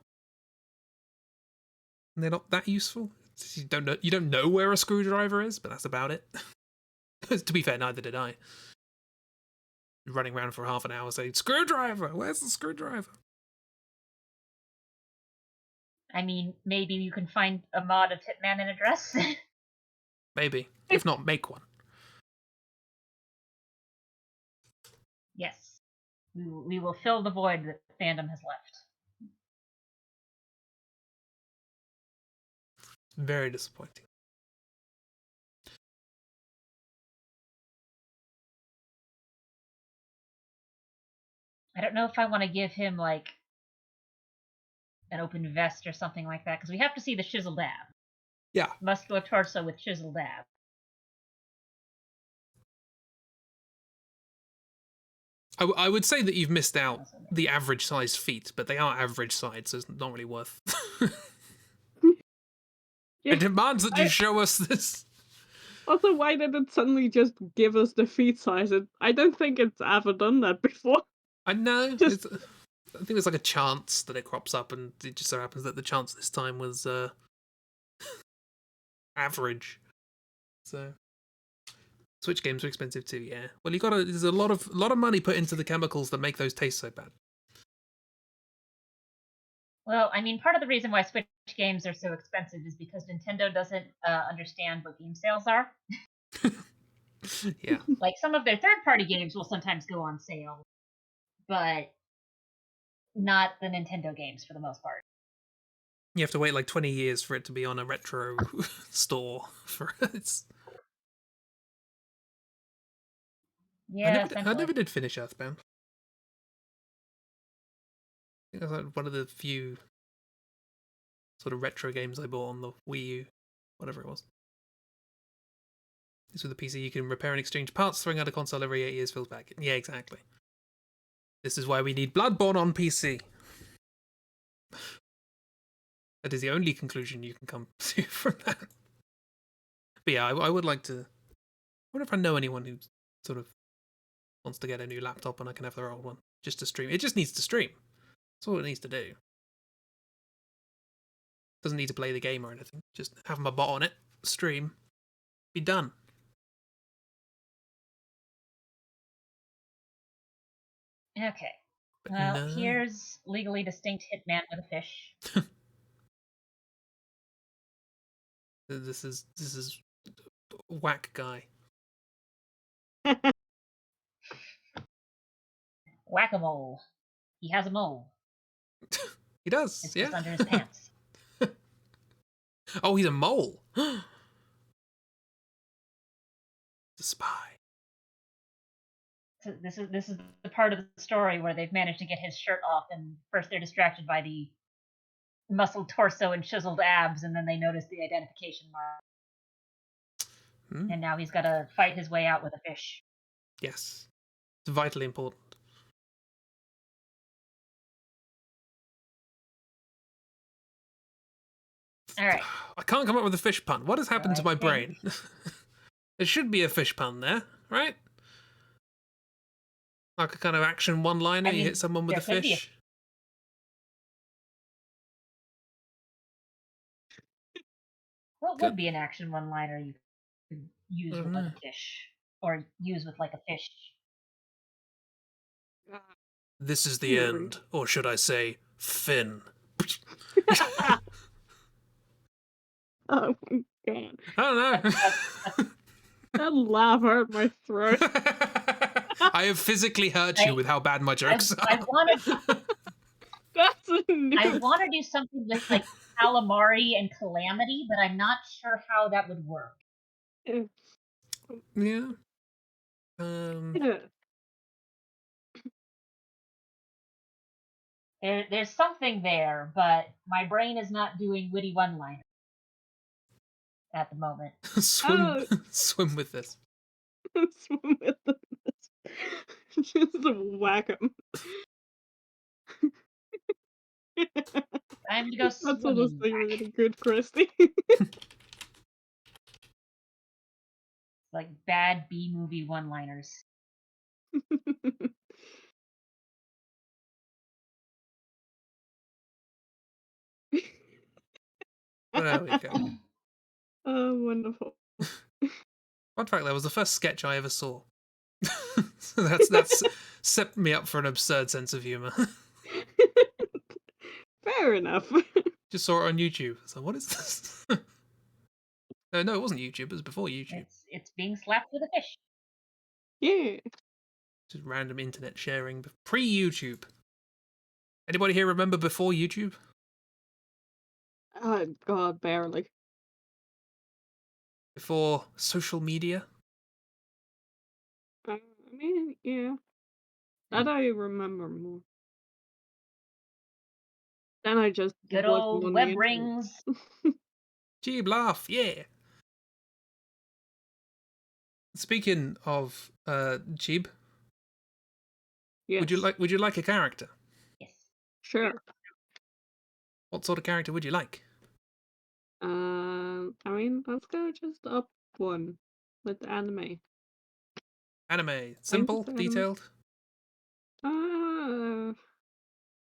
And they're not that useful. You don't know where a screwdriver is, but that's about it. To be fair, neither did I. Running around for half an hour saying, "Screwdriver! Where's the screwdriver?" I mean, maybe you can find a mod of Hitman in a dress. Maybe. If not, make one. Yes. We will fill the void that fandom has left. Very disappointing. I don't know if I want to give him like an open vest or something like that because we have to see the chisel dab. Yeah. Muscular torso with chisel dab. I would say that you've missed out the average sized feet, but they are average sized, so it's not really worth. It demands that you show us this. Also, why did it suddenly just give us the feet size? I don't think it's ever done that before. I know. Just I think there's like a chance that it crops up, and it just so happens that the chance this time was average. So Switch games are expensive too. Yeah. Well, there's a lot of money put into the chemicals that make those taste so bad. Well, I mean, part of the reason why Switch games are so expensive is because Nintendo doesn't understand what game sales are. Yeah. Like, some of their third-party games will sometimes go on sale, but not the Nintendo games for the most part. You have to wait like 20 years for it to be on a retro store. Yeah, I never essentially. did finish Earthbound. I think that's like one of the few sort of retro games I bought on the Wii U, whatever it was. This with a PC, you can repair and exchange parts, throwing out a console every 8 years fills back. Yeah, exactly. This is why we need Bloodborne on PC. That is the only conclusion you can come to from that. But yeah, I would like to. I wonder if I know anyone who sort of wants to get a new laptop and I can have their old one just to stream. It just needs to stream. That's all it needs to do. Doesn't need to play the game or anything. Just have my bot on it, stream, be done. Okay. But Well, no. here's legally distinct Hitman with a fish. This is whack guy. Whack-a-mole. He has a mole. He does. It's yeah. just under his pants. Oh, he's a mole. The spy. So this is the part of the story where they've managed to get his shirt off, and first they're distracted by the muscled torso and chiseled abs, and then they notice the identification mark. And now he's got to fight his way out with a fish. Yes. It's vitally important. All right. I can't come up with a fish pun. What has happened to my brain? There should be a fish pun there, right? Like a kind of action one-liner. You hit someone with a fish. What would be an action one-liner you could use with like a fish, or use with like a fish? This is the end, or should I say, Finn. Oh my god. I don't know. That laugh hurt my throat. I have physically hurt you with how bad my jokes are. I want to do something with like calamari and calamity, but I'm not sure how that would work. Yeah. There's something there, but my brain is not doing witty one-liners at the moment. Swim with this. Swim with this. Just whack him. Time to go swimming. That's honestly really good, Christy. Like bad B-movie one-liners. There we go. Oh, wonderful. Fun fact, that was the first sketch I ever saw. So that's set me up for an absurd sense of humour. Fair enough. Just saw it on YouTube. So what is this? No, it wasn't YouTube. It was before YouTube. It's being slapped with a fish. Yeah. Just random internet sharing. Pre-YouTube. Anybody here remember before YouTube? Oh god, barely. Before social media? I mean, yeah. That I remember more. Then I just good wasn't old web rings. Gee, laugh, yeah. Speaking of Chib, yes. would you like a character? Yes. Sure. What sort of character would you like? I mean, let's go just up one with anime. Anime. Simple? Anime. Detailed?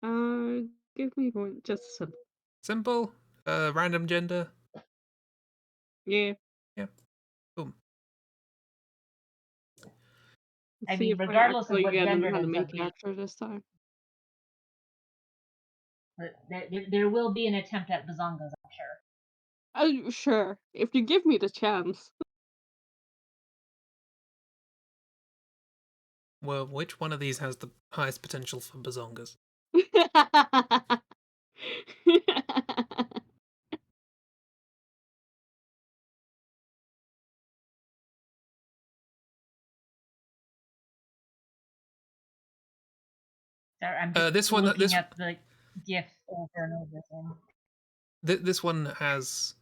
Uh, give me one, just simple. Simple? Random gender? Yeah. Yeah. Boom. Let's I see mean, if I regardless of actually what get an gender it ends anime up being, character this time. there will be an attempt at bazongas, I'm sure. Oh, sure. If you give me the chance. Well, which one of these has the highest potential for bazongas? Sorry, I'm just This one, looking at the GIF over and over again. this one has.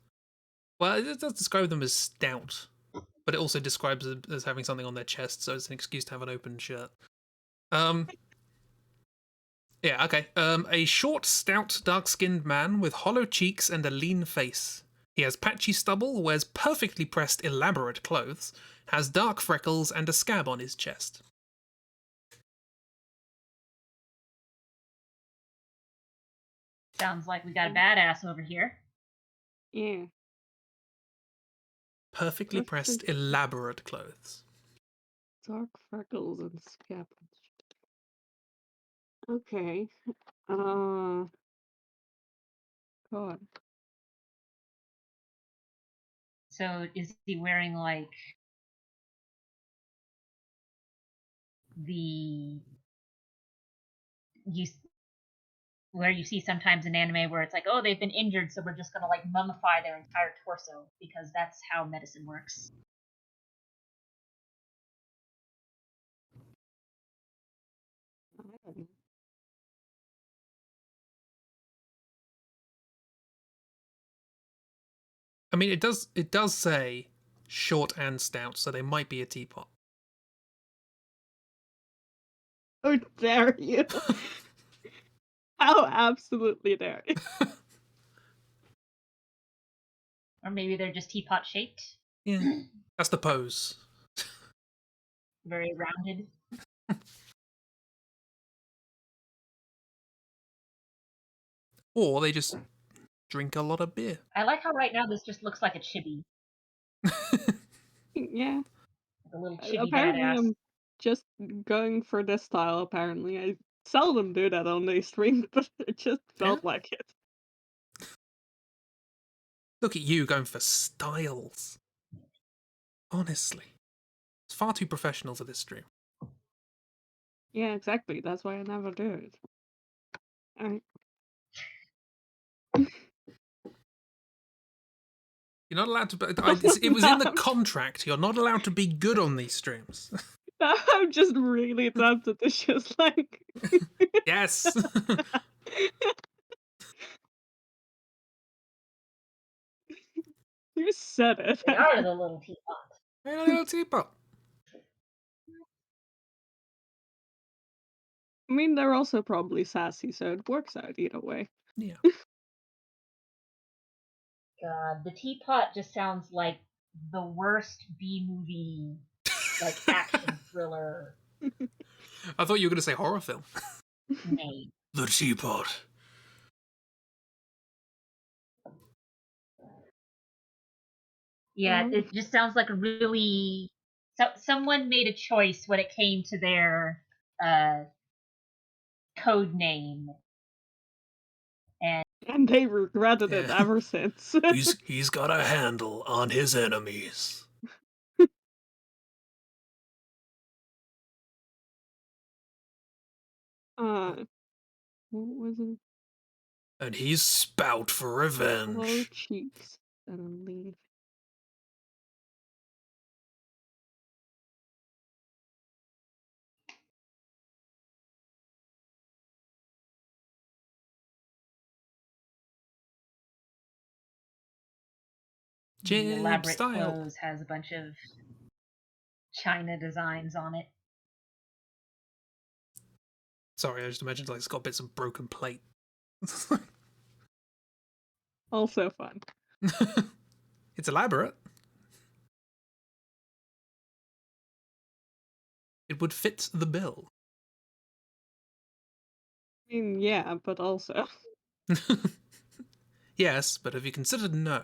Well, it does describe them as stout, but it also describes it as having something on their chest, so it's an excuse to have an open shirt. Yeah, okay. A short, stout, dark-skinned man with hollow cheeks and a lean face. He has patchy stubble, wears perfectly pressed, elaborate clothes, has dark freckles, and a scab on his chest. Sounds like we got a badass over here. Yeah. Perfectly pressed, elaborate clothes. Dark freckles and scab. Okay. God. So is he wearing like the you where you see sometimes in anime where it's like, oh, they've been injured, so we're just gonna like mummify their entire torso because that's how medicine works. I don't know. I mean, it does say short and stout, so they might be a teapot. How dare you? How absolutely dare you? Or maybe they're just teapot shaped. Yeah, that's the pose. Very rounded. Or they just drink a lot of beer. I like how right now this just looks like a chibi. Yeah. Like a little chibi Apparently, badass. I'm just going for this style. Apparently, I seldom do that on these streams, but it just Yeah. felt like it. Look at you going for styles. Honestly, it's far too professional for this stream. Yeah, exactly. That's why I never do it. I... You're not allowed to. It was in the contract. You're not allowed to be good on these streams. I'm just really tempted to just like. Yes. You said it. They are the little teapots. Hey, a little teapot. I mean, they're also probably sassy, so it works out either way. Yeah. God, the teapot just sounds like the worst B movie, like action thriller I thought you were going to say horror film. name. The teapot. Yeah, it just sounds like a really. So someone made a choice when it came to their code name, and And they regretted it Yeah. ever since. He's got a handle on his enemies. What was it? And he's spout for revenge. Low cheeks and lean. the Chib elaborate style. clothes has a bunch of China designs on it. Sorry, I just imagined like it's got bits of broken plate. Also fun. It's elaborate. It would fit the bill. I mean, yeah, but also. Yes, but have you considered no?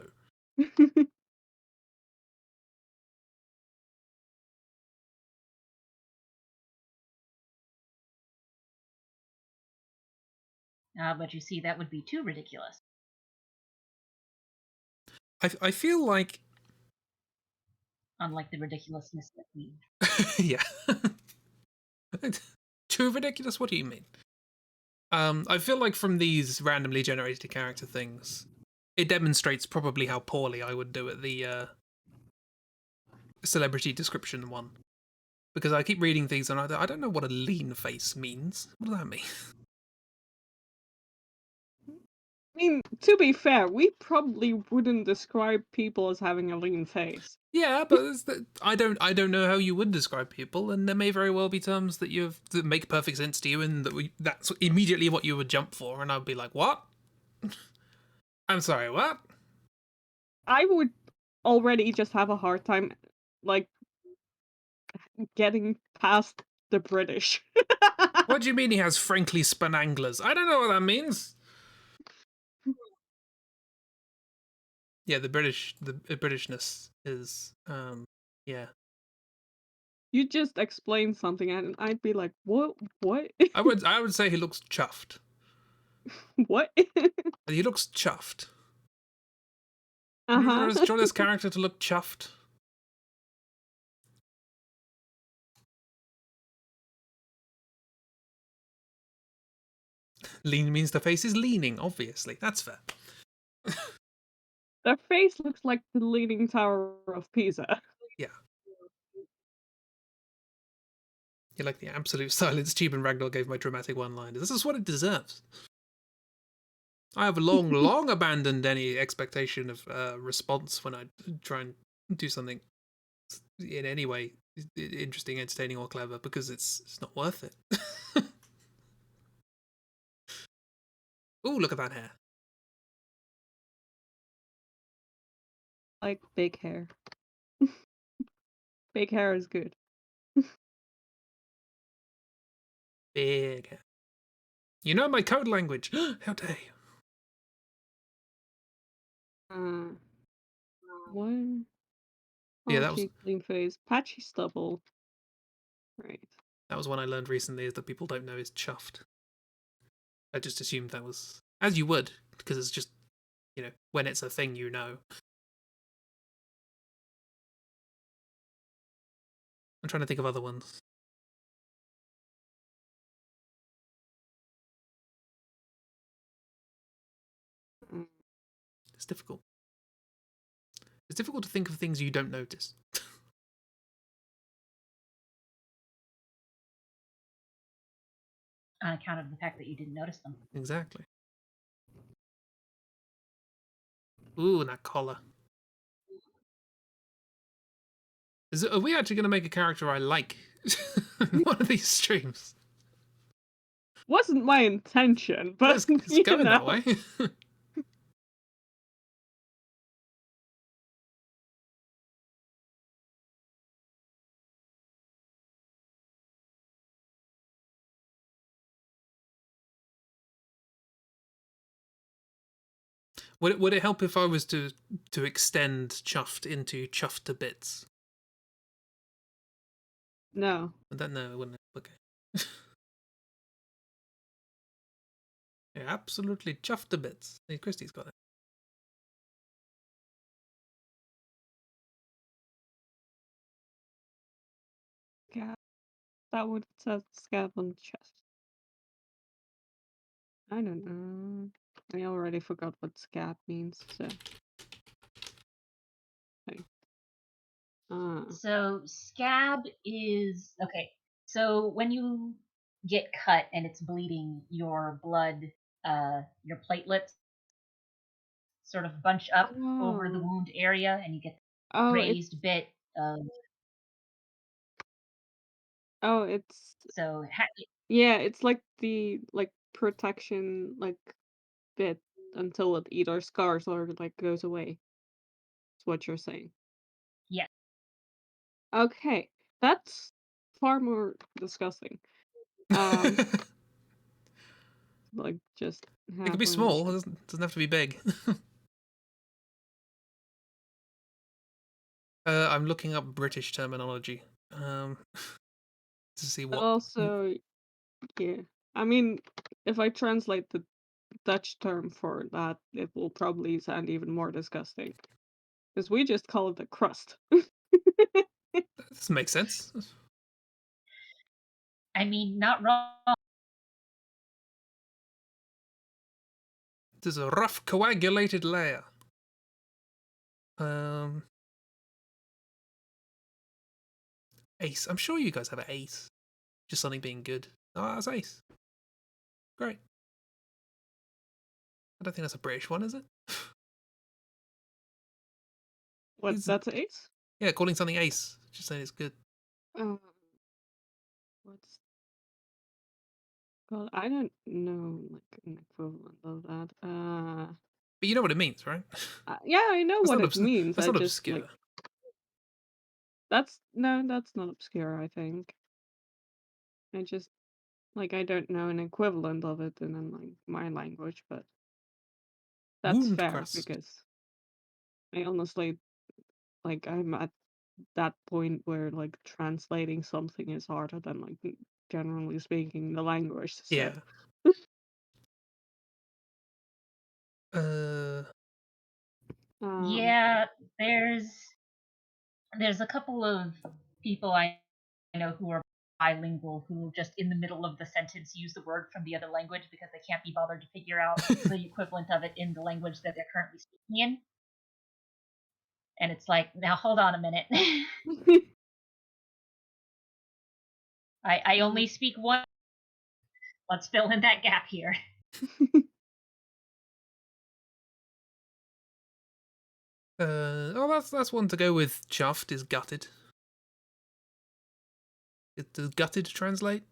But you see, that would be too ridiculous. I feel like Unlike the ridiculousness that we. yeah. Too ridiculous? What do you mean? I feel like from these randomly generated character things, it demonstrates probably how poorly I would do at the celebrity description one. Because I keep reading things and I don't know what a lean face means. What does that mean? I mean, to be fair, we probably wouldn't describe people as having a lean face. Yeah, but I don't know how you would describe people, and there may very well be terms that make perfect sense to you, and that's immediately what you would jump for, and I'd be like, what? I'm sorry, what? I would already just have a hard time, like, getting past the British. What do you mean he has frankly spun anglers? I don't know what that means. Yeah, the Britishness is yeah. You just explain something and I'd be like, "What? What? I would say he looks chuffed. What?" He looks chuffed. Have you ever Uh-huh. drawn this character to look chuffed? Lean means the face is leaning, obviously. That's fair. Their face looks like the Leaning Tower of Pisa. Yeah. You like the absolute silence Chibi and Ragdoll gave my dramatic one-liners. This is what it deserves. I have long abandoned any expectation of response when I try and do something in any way interesting, entertaining, or clever because it's not worth it. Ooh, look at that hair. Like big hair. Big hair is good. Big hair. You know my code language. How dare you? Uh, what? Yeah, Oh, cheek, clean face, patchy stubble. Right. that was one I learned recently is that people don't know is chuffed. I just assumed that was as you would because it's just when it's a thing you know. I'm trying to think of other ones. Mm. It's difficult. It's difficult to think of things you don't notice. On account of the fact that you didn't notice them. Exactly. Ooh, and that collar. Are we actually going to make a character I like in one of these streams? Wasn't my intention, Well, but it's you going that know. way. Would it help if I was to extend chuffed into chuffed to bits? No. I don't know, wouldn't it? Okay. Yeah, absolutely chuffed to bits. Hey, Christy's got it. Scab. That would says scab on the chest. I don't know. I already forgot what scab means, so. Okay. So scab is okay. So when you get cut and it's bleeding, your blood, your platelets sort of bunch up over the Oh. wound area, and you get Oh, raised bit of. it's So yeah, it's like the protection bit until it either scars or goes away. what you're saying. Yeah. Okay, that's far more disgusting. Um, like just It could be having small. It doesn't have to be big. I'm looking up British terminology to see but what. also, yeah. I mean, if I translate the Dutch term for that, it will probably sound even more disgusting. Because we just call it a crust. This makes sense. I mean, not wrong. There's a rough coagulated layer. Ace. I'm sure you guys have an ace. Just something being good. Oh, that's ace. Great. I don't think that's a British one, is it? What, that's ace? Yeah, calling something ace. Just saying it's good. What's well, I don't know like an equivalent of that. But you know what it means, right? Yeah, I know That's what not it means. that's I not just obscure. like that's no, that's not obscure, I think. I just like I don't know an equivalent of it in like my language, but that's Wound fair crust. because I honestly like I'm at that point where like translating something is harder than like generally speaking the language. So Yeah. Yeah, there's a couple of people I know who are bilingual who just in the middle of the sentence use the word from the other language because they can't be bothered to figure out the equivalent of it in the language that they're currently speaking in. And it's like, now hold on a minute. I only speak one. Let's fill in that gap here. That's one to go with. Chuffed is gutted. Does gutted translate?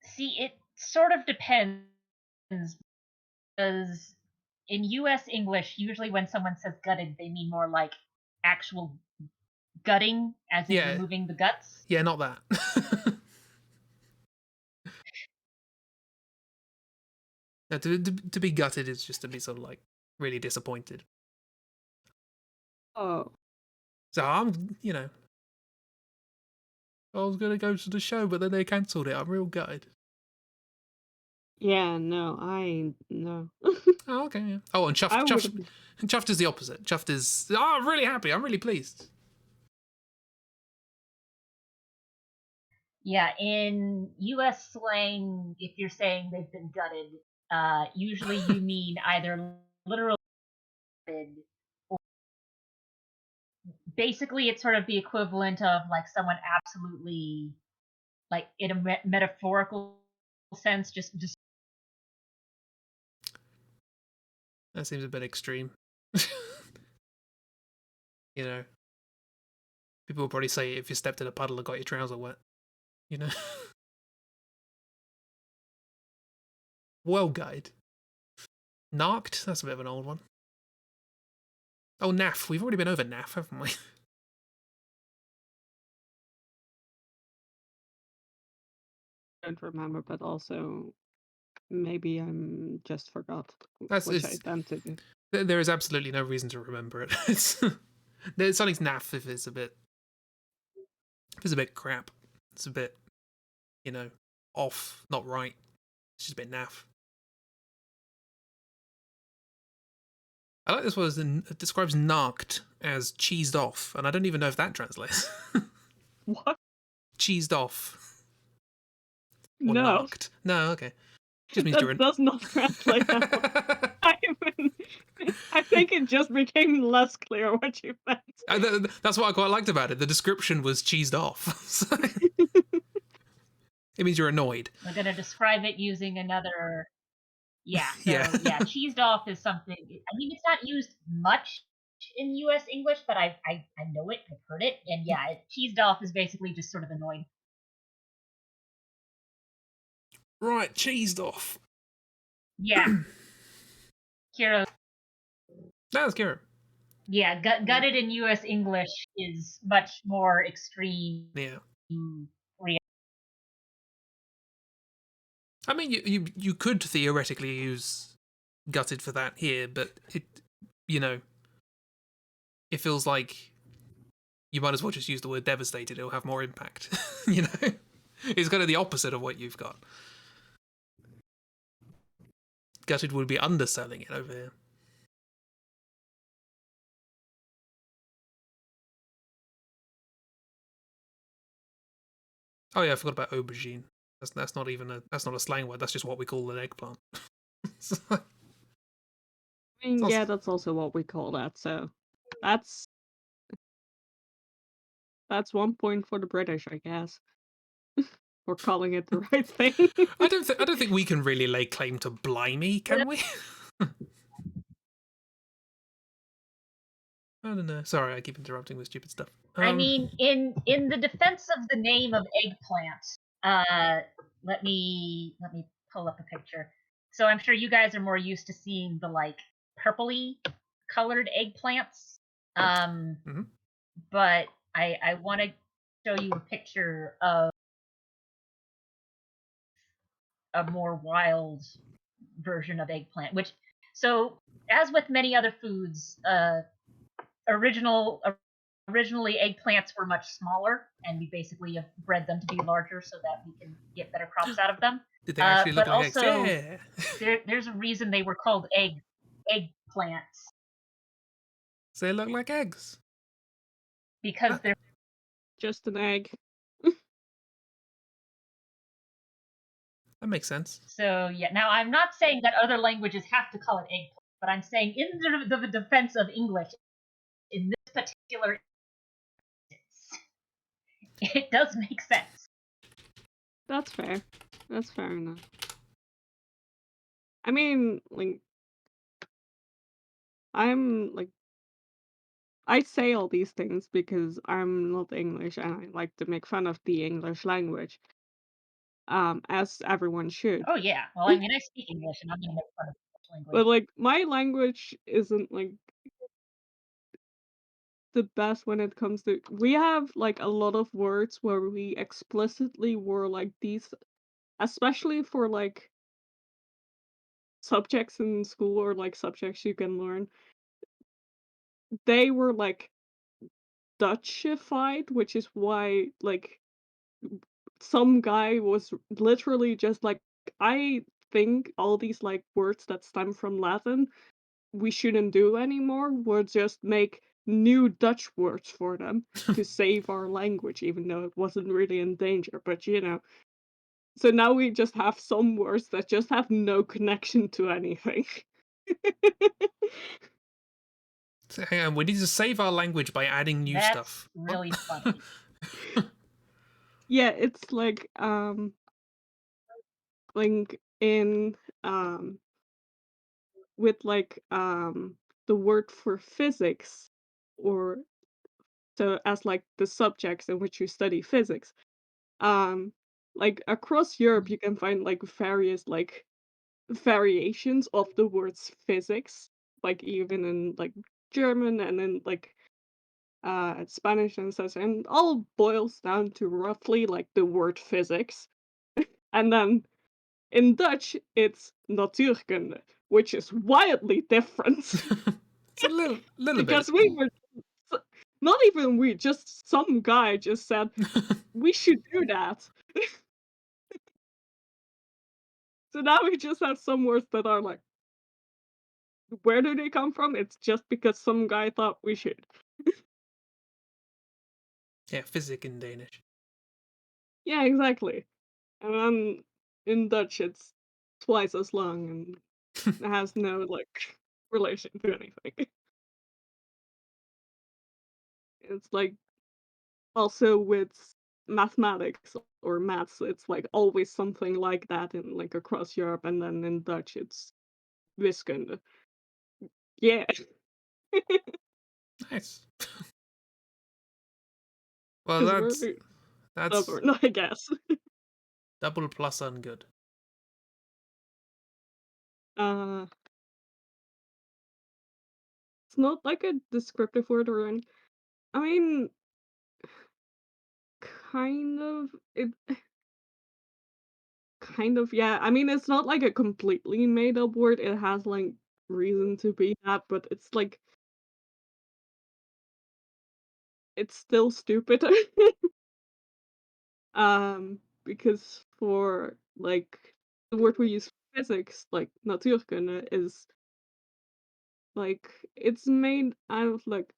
See, it sort of depends because in US English, usually when someone says gutted, they mean more like actual gutting, as in Yeah. removing the guts. Yeah, not that. No, to be gutted is just to be sort of like really disappointed. Oh. So I'm, I was gonna go to the show, but then they cancelled it. I'm real gutted. Yeah, no, no. Oh, okay. Yeah. Oh, and I chuffed. would Chuffed is the opposite. Chuffed is. Oh, I'm really happy. I'm really pleased. Yeah, in US slang, if you're saying they've been gutted, usually you mean either literally gutted or basically it's sort of the equivalent of like someone absolutely, like in a metaphorical sense, just. That seems a bit extreme. People will probably say if you stepped in a puddle and got your trouser wet. You know. Well, guide. Narked. That's a bit of an old one. Oh, naff. We've already been over naff, haven't we? don't remember, but also maybe I'm just forgot, which I It's tend to do. there is absolutely no reason to remember it. Something's naff if it's a bit crap. It's a bit off, not right. It's just a bit naff. I like this one. It describes narked as cheesed off, and I don't even know if that translates. What? Cheesed off or No, narked? No, okay. Just means that does not translate at all. I think it just became less clear what you meant. That's what I quite liked about it. The description was cheesed off. So it means you're annoyed. We're going to describe it using another. Yeah, so Yeah. cheesed off is something. I mean, it's not used much in U.S. English, but I know it. I've heard it, and yeah, cheesed off is basically just sort of annoyed. Right, cheesed off. Yeah, Kira. That's Kira. Yeah, gutted in U.S. English is much more extreme. Yeah. Reality. I mean, you could theoretically use gutted for that here, but it feels like you might as well just use the word devastated. It'll have more impact. It's kind of the opposite of what you've got. Gutted would be underselling it over here. Oh yeah, I forgot about aubergine. That's not a slang word. That's just what we call an eggplant. I mean, also, yeah, that's also what we call that. So that's 1 point for the British, I guess. We're calling it the right thing. I don't think we can really lay claim to blimey, can we? I don't know. Sorry, I keep interrupting with stupid stuff. I mean, in the defense of the name of eggplant, let me pull up a picture. So I'm sure you guys are more used to seeing the like purpley colored eggplants. Mhm. But I want to show you a picture of a more wild version of eggplant. So as with many other foods, originally eggplants were much smaller, and we basically have bred them to be larger so that we can get better crops out of them. Did they actually look But like eggs? also, Yeah. there's a reason they were called eggplants, So they look like eggs. because they're Just an egg. That makes sense. so. Yeah. Now, I'm not saying that other languages have to call it eggplant, but I'm saying in the defense of English, in this particular instance, it does make sense. That's fair. That's fair enough. I mean, like, I'm like, I say all these things because I'm not English and I like to make fun of the English language, as everyone should. Oh yeah. Well, I mean, I speak English, and I'm going to make fun of English language. But like, my language isn't like the best when it comes to. We have like a lot of words where we explicitly were like these, especially for like subjects in school or like subjects you can learn. They were like Dutchified, which is why like some guy was literally just like, I think all these like words that stem from Latin we shouldn't do anymore. We'll just make new Dutch words for them to save our language, even though it wasn't really in danger. But so now we just have some words that just have no connection to anything. So hang on, we need to save our language by adding new That's stuff. really funny. Yeah, it's like in with like the word for physics, or so as like the subjects in which you study physics. Um, like across Europe, you can find like various like variations of the words physics, like even in like German and in like Spanish and such, and all boils down to roughly like the word physics. And then in Dutch, it's natuurkunde, which is wildly different It's a little bit. because we were not even we, just some guy just said we should do that. So now we just have some words that are like, where do they come from? It's just because some guy thought we should. Yeah, physic in Danish. Yeah, exactly. And then in Dutch, it's twice as long and it has no like relation to anything. It's like also with mathematics or maths, it's like always something like that in like across Europe, and then in Dutch, it's wiskunde. Yeah, Nice. Well, because we're that's stubborn, I guess. double plus on good. Uh, it's not like a descriptive word or an I mean, kind of. It kind of, yeah. I mean, it's not like a completely made up word. It has like reason to be that, but it's like it's still stupid. Because for like the word we use for physics, like natuurkunde, is like it's made out of like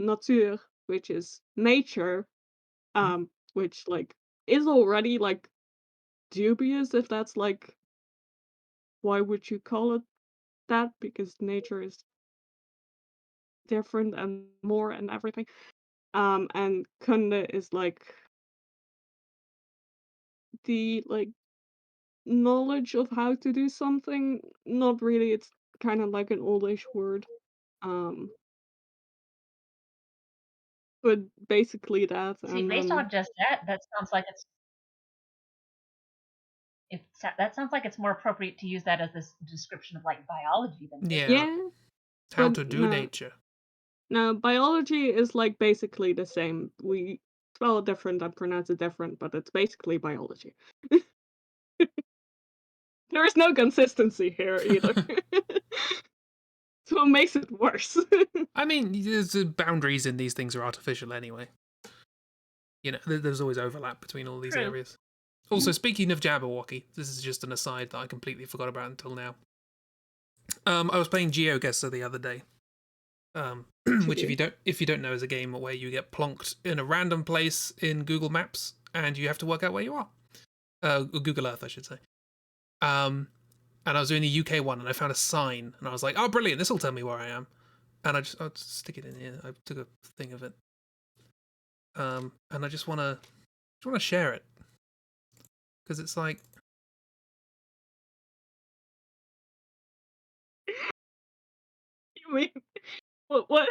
natuur, which is nature, which like is already like dubious if that's like why would you call it that? Because nature is different and more and everything. And kunde is like the like knowledge of how to do something. Not really. It's kind of like an oldish word. Um, but basically that, See, and based then on just that, that sounds like that sounds like it's more appropriate to use that as this description of like biology than physics. Yeah. yeah, How but to do no, nature. no, biology is like basically the same. We spell it different and pronounce it different, but it's basically biology. There is no consistency here either. So it makes it worse. I mean, the boundaries in these things are artificial anyway. You know, there's always overlap between all these True. areas. Also, speaking of Jabberwocky, this is just an aside that I completely forgot about until now. I was playing GeoGuessr the other day, which Chibi. if you don't know is a game where you get plonked in a random place in Google Maps and you have to work out where you are. Google Earth, I should say. And I was doing the UK one and I found a sign and I was like, oh, brilliant, this will tell me where I am. And I'll just stick it in here. I took a thing of it. And I just want to share it because it's like, You mean what?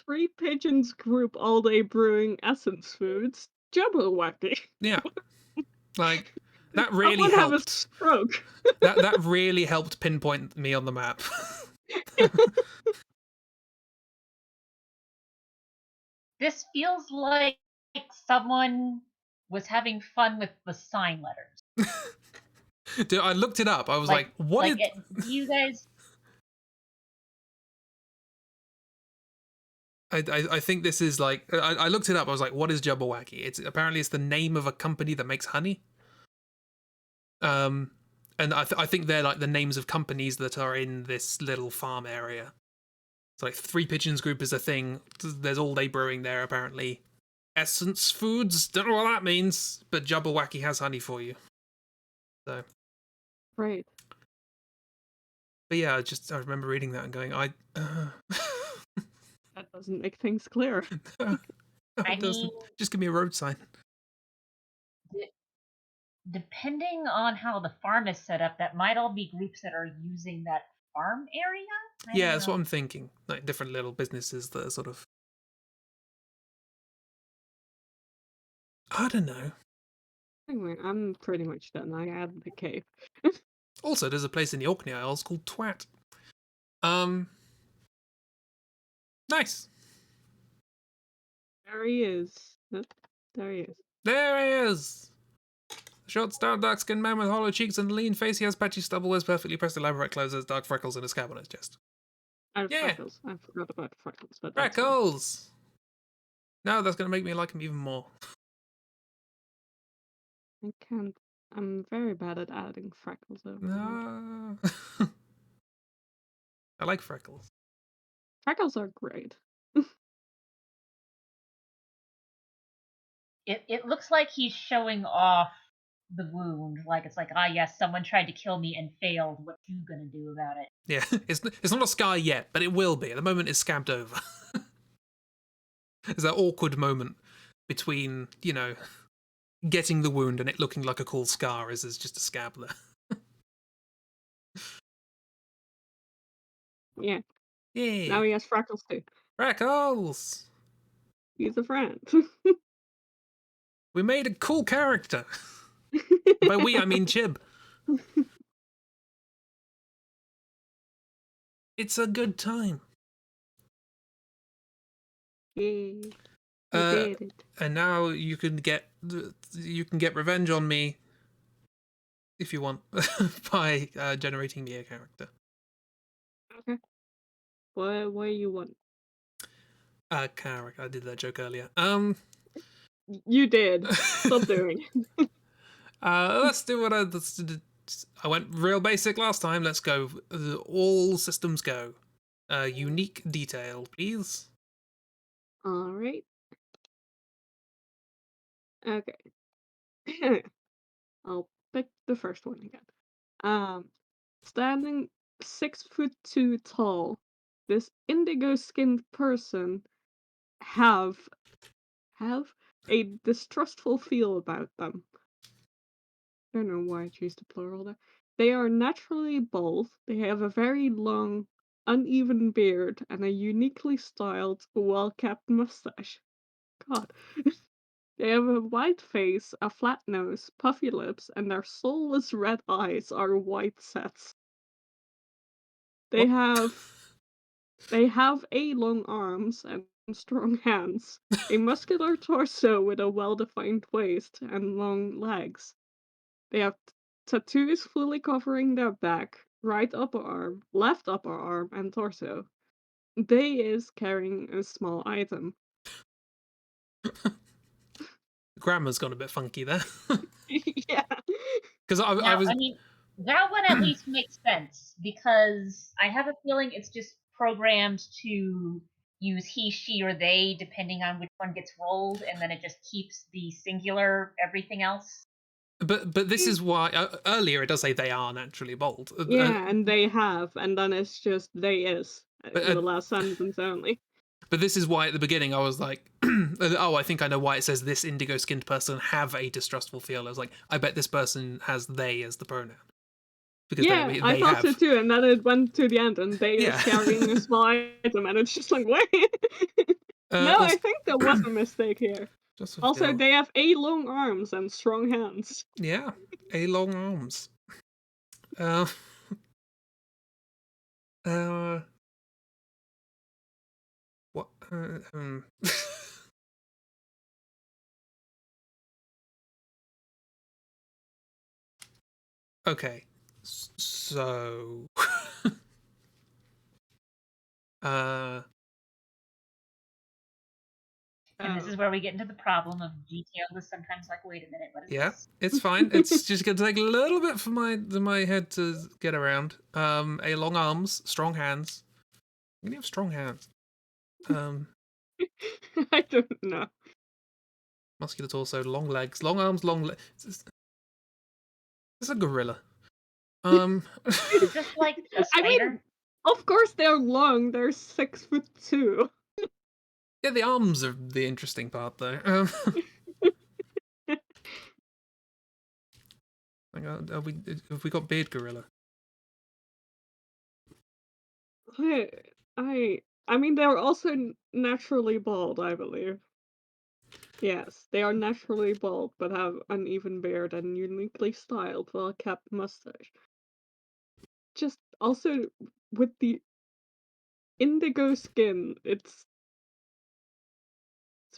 Three pigeons group all day brewing essence foods. Jabberwocky. yeah, like Did that really someone have a helped. stroke? That really helped pinpoint me on the map. This feels like someone was having fun with the sign letters. Dude, I looked it up. I was like, what is. Do you guys? I think this is like I looked it up. I was like, what is Jabberwocky? It's apparently it's the name of a company that makes honey. And I think they're like the names of companies that are in this little farm area. It's like Three Pigeons Group is a thing. There's all day brewing there apparently. Essence Foods, don't know what that means, but Jabberwocky has honey for you. So, Right. but yeah, I remember reading that and going, That doesn't make things clear. no, I it doesn't. mean, Just give me a road sign. depending on how the farm is set up, that might all be groups that are using that farm area. I Yeah, don't that's what know. I'm thinking. Like different little businesses that are sort of. I don't know. Anyway, I'm pretty much done. I had the cave. Also, there's a place in the Orkney Isles called Twat. Um, nice. There he is. There he is. There he is. Short, stout, dark-skinned man with hollow cheeks and a lean face. He has patchy stubble, wears perfectly pressed elaborate clothes, has dark freckles, and a scab on his chest. And Yeah, freckles. I forgot about freckles, but that's fine. freckles. No, that's gonna make me like him even more. I can't. I'm very bad at adding freckles over. No. I like freckles. Freckles are great. It looks like he's showing off the wound. Like it's like, ah, yes, someone tried to kill me and failed. What you gonna do about it? Yeah, it's not a scar yet, but it will be. At the moment, it's scabbed over. There's that awkward moment between, getting the wound and it looking like a cool scar as there's just a scab there. Yeah. Yeah. Now he has freckles too. Freckles! He's a friend. We made a cool character. By we, I mean Chib. It's a good time. Yay. We did it. And now you can get revenge on me if you want by generating me a character. Okay. What do you want? Character. I did that joke earlier. You did. Stop doing it. Let's do what I went real basic last time. Let's go. All systems go. Unique detail, please. Alright. Okay. I'll pick the first one again. Standing 6'2" tall, this indigo-skinned person have a distrustful feel about them. I don't know why I choose the plural there. They are naturally bald. They have a very long, uneven beard and a uniquely styled, well-kept mustache. God. They have a white face, a flat nose, puffy lips, and their soulless red eyes are white sets. They What? have a long arms and strong hands, a muscular torso with a well-defined waist and long legs. They have tattoos fully covering their back, right upper arm, left upper arm, and torso. They is carrying a small item. Grammar's gone a bit funky there. Yeah. Because I Now, was. I mean, that one at least makes sense because I have a feeling it's just programmed to use he, she, or they depending on which one gets rolled, and then it just keeps the singular everything else. But this is why earlier it does say they are naturally bold. Yeah, and they have, and then it's just they is in the But last sentence only. But this is why at the beginning I was like, oh, I think I know why it says this indigo skinned person have a distrustful feel. I was like, I bet this person has they as the pronoun. Because Yeah, I they thought so have. too, and then it went to the end, and they Yeah. is carrying a small item, and it's just like, wait. No, I think there was a mistake here. Also, feel. they have a long arms and strong hands. Yeah, a long arms. Uh, what? Okay, so And this is where we get into the problem of detail is sometimes like, wait a minute, what is yeah, this? it's fine. It's just gonna take a little bit for my head to get around. A long arms, strong hands. I'm gonna have strong hands. I don't know. Muscular torso, long legs, long arms, long legs. It's a gorilla. Is this like a I spider? mean, of course they're long. They're 6'2". Yeah, the arms are the interesting part, though. Have we got beard gorilla? I mean, they're also naturally bald, I believe. Yes, they are naturally bald, but have uneven beard and uniquely styled, well-kept mustache. Just also with the indigo skin, it's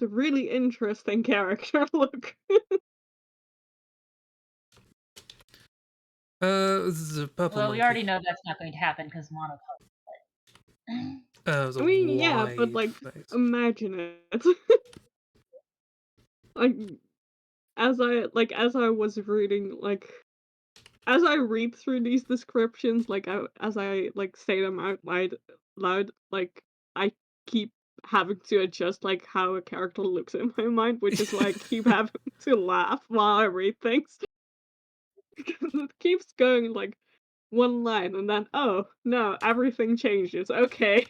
a really interesting character look. The purple Well, monkey. we already know that's not going to happen because monocolor. It was I mean, yeah, but wide like, face. imagine it. Like, as I was reading, like, as I read through these descriptions, like, as I like say them out loud, like, I keep having to adjust like how a character looks in my mind, which is why I keep having to laugh while I read things because it keeps going like one line and then oh no, everything changes. Okay.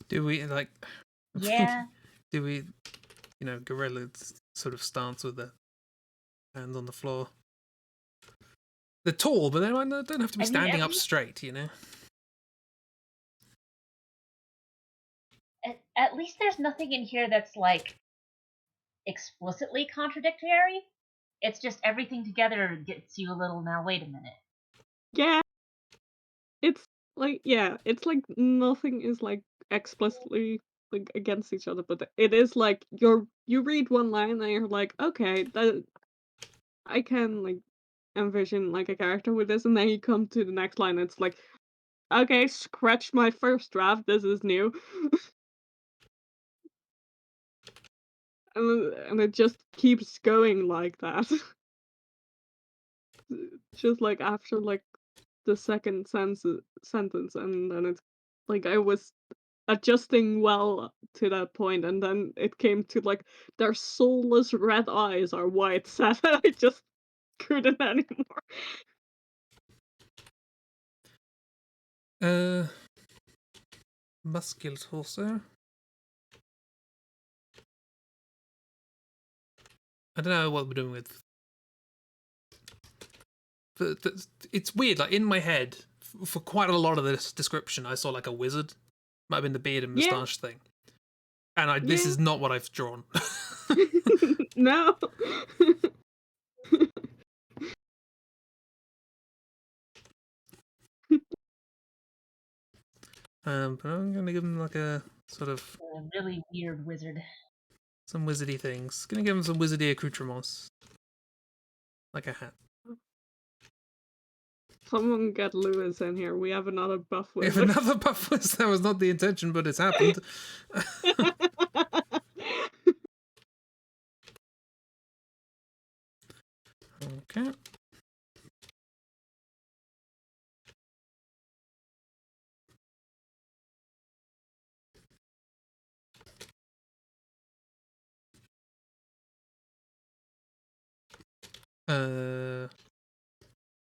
Do we like? Yeah. Do we? Gorilla's sort of stance with their hands on the floor. They're tall, but they don't have to be standing up straight. At least there's nothing in here that's like explicitly contradictory. It's just everything together gets you a little, now wait a minute. Yeah. It's it's like nothing is like explicitly like against each other, but it is like you read one line and you're like, okay, that I can like envision like a character with this, and then you come to the next line and it's like, okay, scratch my first draft, this is new. And it just keeps going like that. Just like after like the second sentence, and then it's like I was adjusting well to that point, and then it came to like their soulless red eyes are white sad. I just couldn't anymore. Muscle torso. I don't know what we're doing with. It's weird. Like in my head, for quite a lot of this description, I saw like a wizard. Might have been the beard and Yeah, moustache thing. And this yeah. is not what I've drawn. No. But I'm gonna give him like a sort of A really weird wizard. some wizardy things. Gonna give him some wizardy accoutrements, like a hat. Someone get Lewis in here. We have another buff If wizard. another buff was, that was not the intention, but it's happened. Okay.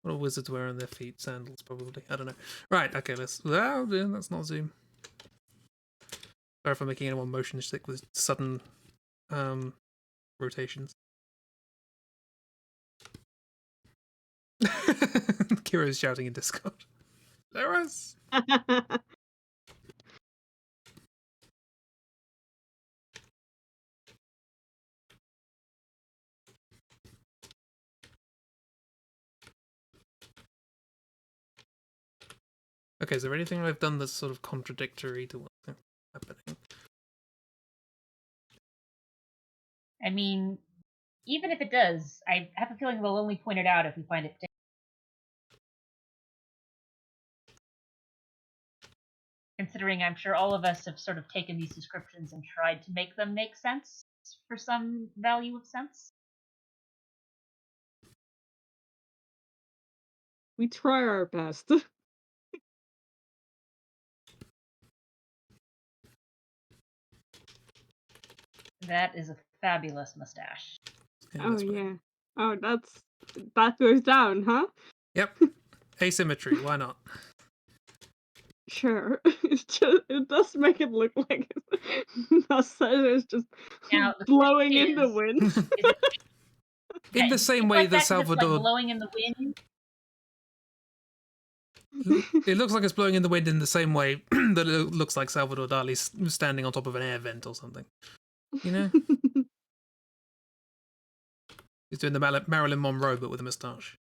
What do wizards wear on their feet? Sandals, probably. I don't know. Right, okay, let's not zoom. Sorry for making anyone motion sick with sudden rotations. Kira's shouting in Discord. Lewis! Okay, is there anything I've done that's sort of contradictory to what's happening? I mean, even if it does, I have a feeling we'll only point it out if we find it particularly. Considering I'm sure all of us have sort of taken these descriptions and tried to make them make sense for some value of sense. We try our best. That is a fabulous mustache. Oh yeah. Oh, that goes down, huh? Yep. Asymmetry, why not? Sure. It does make it look like Marcelo is just Now, the blowing question in the is wind. it, In the same it's way like that that 'cause it's like Salvador... blowing in the wind. It looks like it's blowing in the wind in the same way that it looks like Salvador Dali's standing on top of an air vent or something. You know? He's doing the Marilyn Monroe, but with a moustache.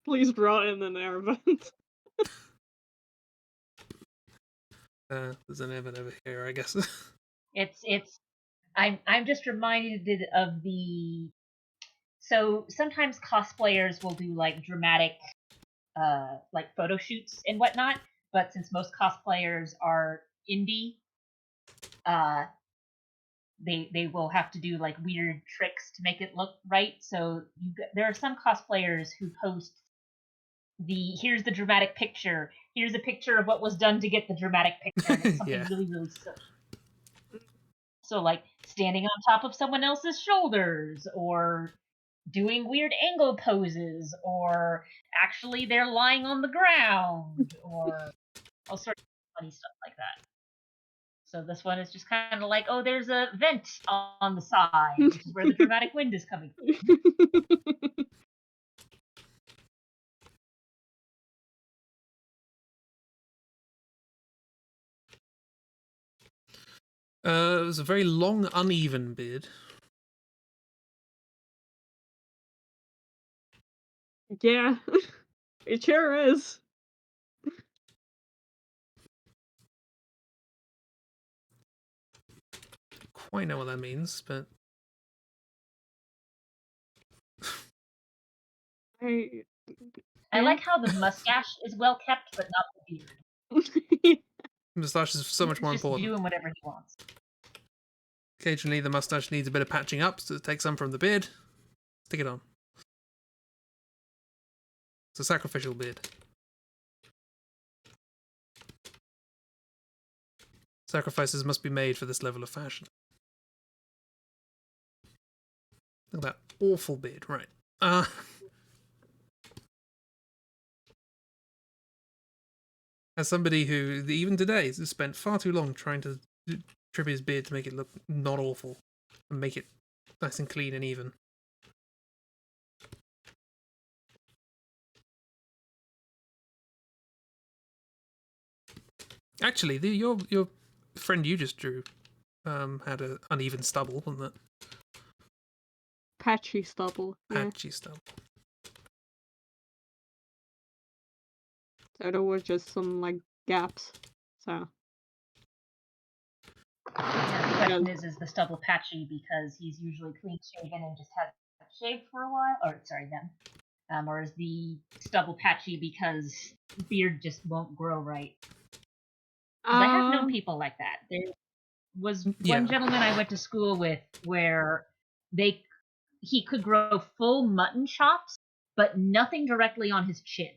Please draw in an air vent. There's an air vent over here, I guess. It's I'm just reminded of the. So sometimes cosplayers will do like dramatic like photo shoots and whatnot, but since most cosplayers are indie, uh they will have to do like weird tricks to make it look right. So there are some cosplayers who post here's the dramatic picture, here's a picture of what was done to get the dramatic picture, and it's something Yeah. really really silly. So like standing on top of someone else's shoulders, or doing weird angle poses, or actually they're lying on the ground, or all sorts of funny stuff like that. So this one is just kind of like, oh, there's a vent on the side, which is where the dramatic wind is coming from. It was a very long, uneven beard. Yeah, it sure is. Quite know what that means, but I I like how the mustache is well kept, but not the beard. moustache is so much He's more just important. doing whatever he wants. Occasionally, the mustache needs a bit of patching up, so take some from the beard, stick it on. It's a sacrificial beard. Sacrifices must be made for this level of fashion. Look at that awful beard, right. As somebody who, even today, has spent far too long trying to trim his beard to make it look not awful, and make it nice and clean and even. Actually, your friend you just drew had an uneven stubble, wasn't it? Patchy stubble. Yeah. Patchy stubble. So there were just some like gaps. So The question is the stubble patchy because he's usually clean shaven and just has shaved for a while? Or sorry, them. Or is the stubble patchy because beard just won't grow right? 'Cause I have known people like that. There was one gentleman I went to school with where he could grow full mutton chops, but nothing directly on his chin.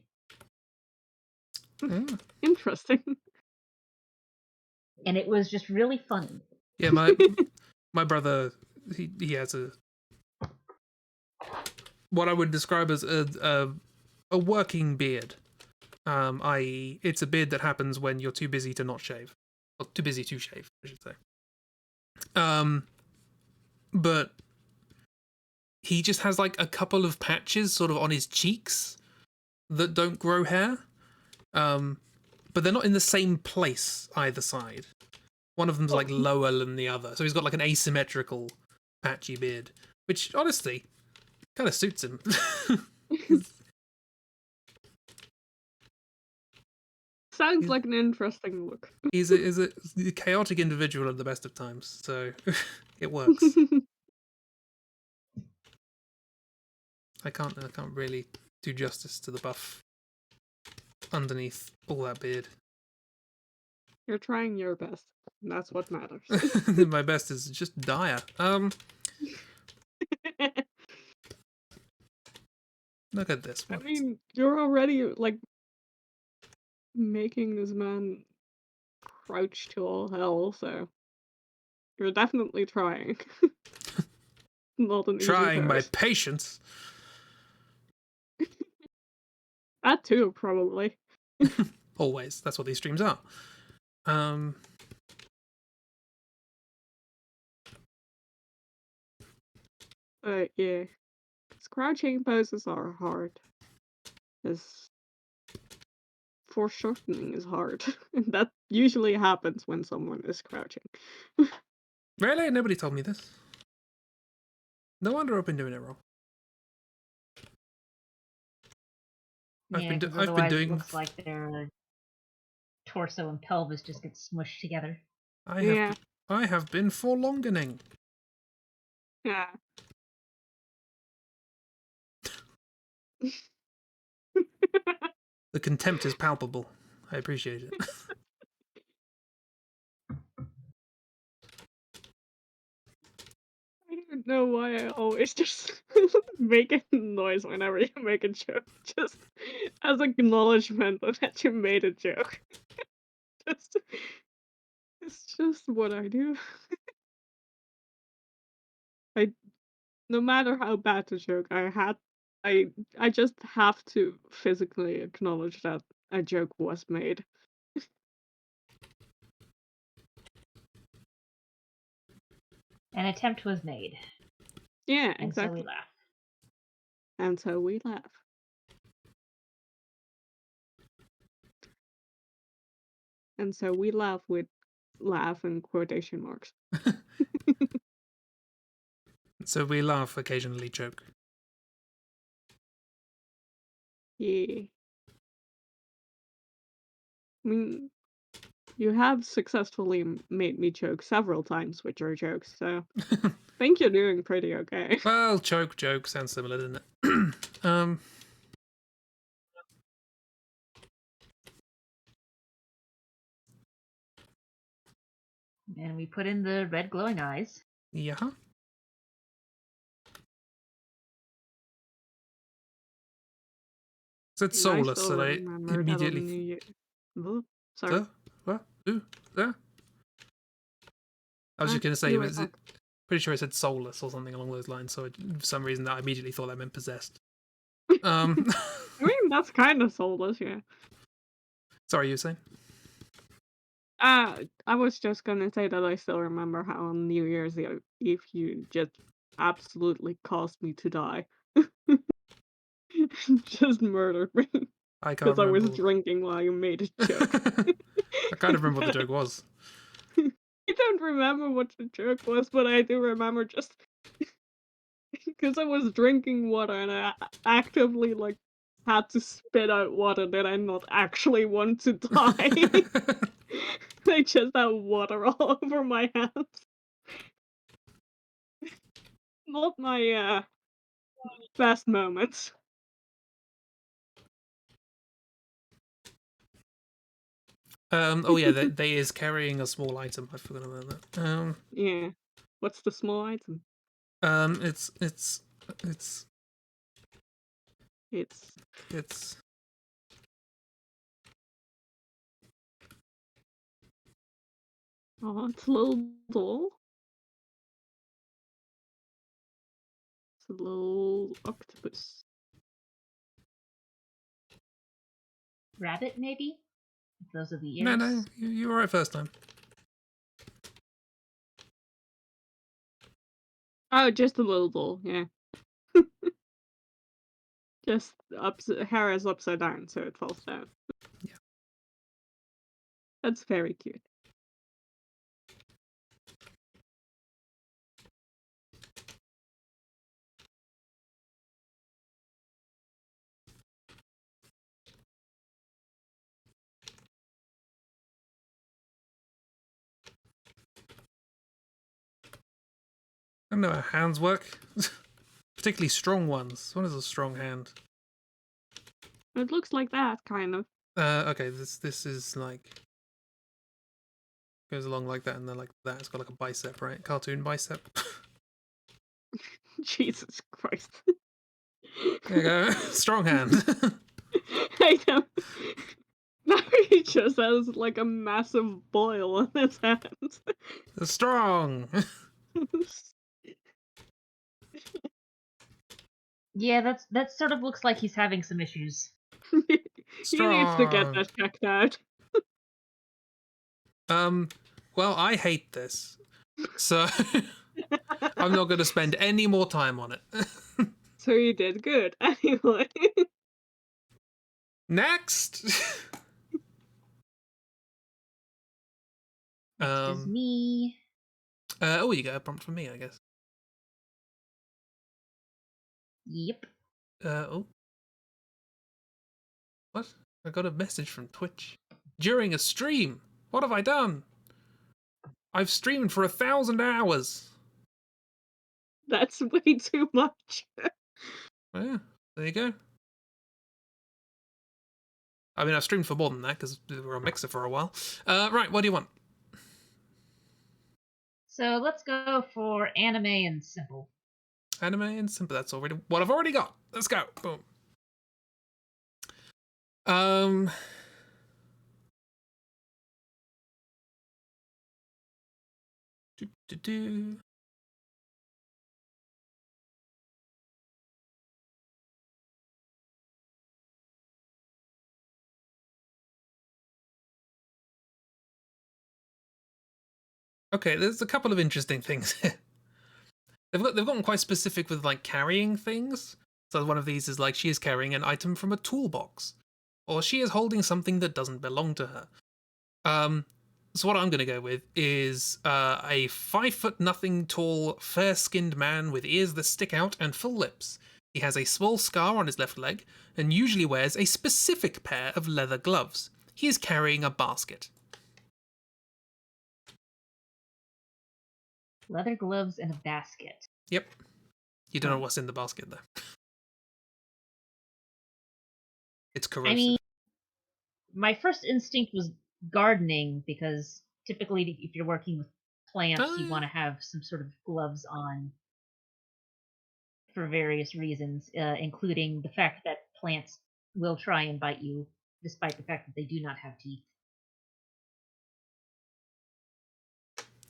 Interesting. And it was just really funny. Yeah, my brother, he has what I would describe as a working beard. I.e., it's a beard that happens when you're too busy to not shave, or too busy to shave, I should say. But he just has like a couple of patches sort of on his cheeks that don't grow hair. But they're not in the same place either side. One of them's like lower than the other, so he's got like an asymmetrical patchy beard, which honestly kind of suits him. Sounds like an interesting look. He's a chaotic individual at the best of times, so it works. I can't really do justice to the buff underneath all that beard. You're trying your best. That's what matters. My best is just dire. Look at this. I mean, you're already like making this man crouch to all hell, so you're definitely trying. Not an easy Trying my task. patience. That too, probably. Always. That's what these streams are. Yeah. Crouching poses are hard. Because foreshortening is hard. And that usually happens when someone is crouching. Really? Nobody told me this. No wonder I've been doing it wrong. Yeah, because I've been otherwise it doing. looks like their torso and pelvis just get smushed together. I have been forlongening. Yeah. The contempt is palpable. I appreciate it. I don't know why I always just make a noise whenever you make a joke, just as acknowledgement that you made a joke. It's just what I do. No matter how bad the joke, I just have to physically acknowledge that a joke was made. An attempt was made. Yeah, And exactly. so we laugh. And so we laugh. And so we laugh with laugh in quotation marks. So we laugh, occasionally joke. Yeah. I mean, you have successfully made me joke several times with your jokes, so I think you're doing pretty okay. Well, joke sounds similar, doesn't it? And we put in the red glowing eyes. Yeah. Said And I soulless, still and I remember that immediately. on New Year. Sorry. What? Ooh, there. I was just gonna say, You it were was talking. pretty sure it said soulless or something along those lines. So for some reason, I immediately thought that meant possessed. I mean, that's kind of soulless, yeah. Sorry, you were saying? I was just gonna say that I still remember how on New Year's Eve you just absolutely caused me to die. Just murdered me I can't because I was remember. drinking while you made a joke. I kind of remember what the joke was. I don't remember what the joke was, but I do remember just because I was drinking water and I actively like had to spit out water that I not actually want to die. I just had water all over my hands. Not my best moments. Oh yeah, they is carrying a small item. I forgot about that. Yeah. What's the small item? It's It's it's it's a little doll. It's a little octopus. Rabbit, maybe? If those are the no, ears. you were right first time. Oh, just a little doll. Yeah. Just hair is upside down, so it falls down. Yeah. That's very cute. I don't know how hands work. Particularly strong ones. What is a strong hand? It looks like that, kind of. Okay, this is like goes along like that, and then like that. It's got like a bicep, right? Cartoon bicep. Jesus Christ. There you go. Strong hand. I know. Now he just has like a massive boil on his hands. Strong. Yeah, that sort of looks like he's having some issues. He needs to get Strong. that checked out. Well, I hate this, so I'm not going to spend any more time on it. So you did good. Anyway. Next. Next is me. Oh, you got a prompt from me, I guess. Yep. Oh, what? I got a message from Twitch during a stream. What have I done? I've streamed for 1,000 hours. That's way too much. Oh, yeah, there you go. I mean, I've streamed for more than that because we were on Mixer for a while. Right, what do you want? So let's go for anime and simple. Anime and simple. That's already what I've already got. Let's go. Boom. Do. Okay, there's a couple of interesting things here. They've gotten quite specific with like carrying things. So one of these is like she is carrying an item from a toolbox, or she is holding something that doesn't belong to her. So what I'm going to go with is a 5'0" tall, fair-skinned man with ears that stick out and full lips. He has a small scar on his left leg and usually wears a specific pair of leather gloves. He is carrying a basket. Leather gloves and a basket. Yep. You don't know what's in the basket, though. It's corrosive. I mean, my first instinct was gardening because typically, if you're working with plants, you want to have some sort of gloves on for various reasons, including the fact that plants will try and bite you, despite the fact that they do not have teeth.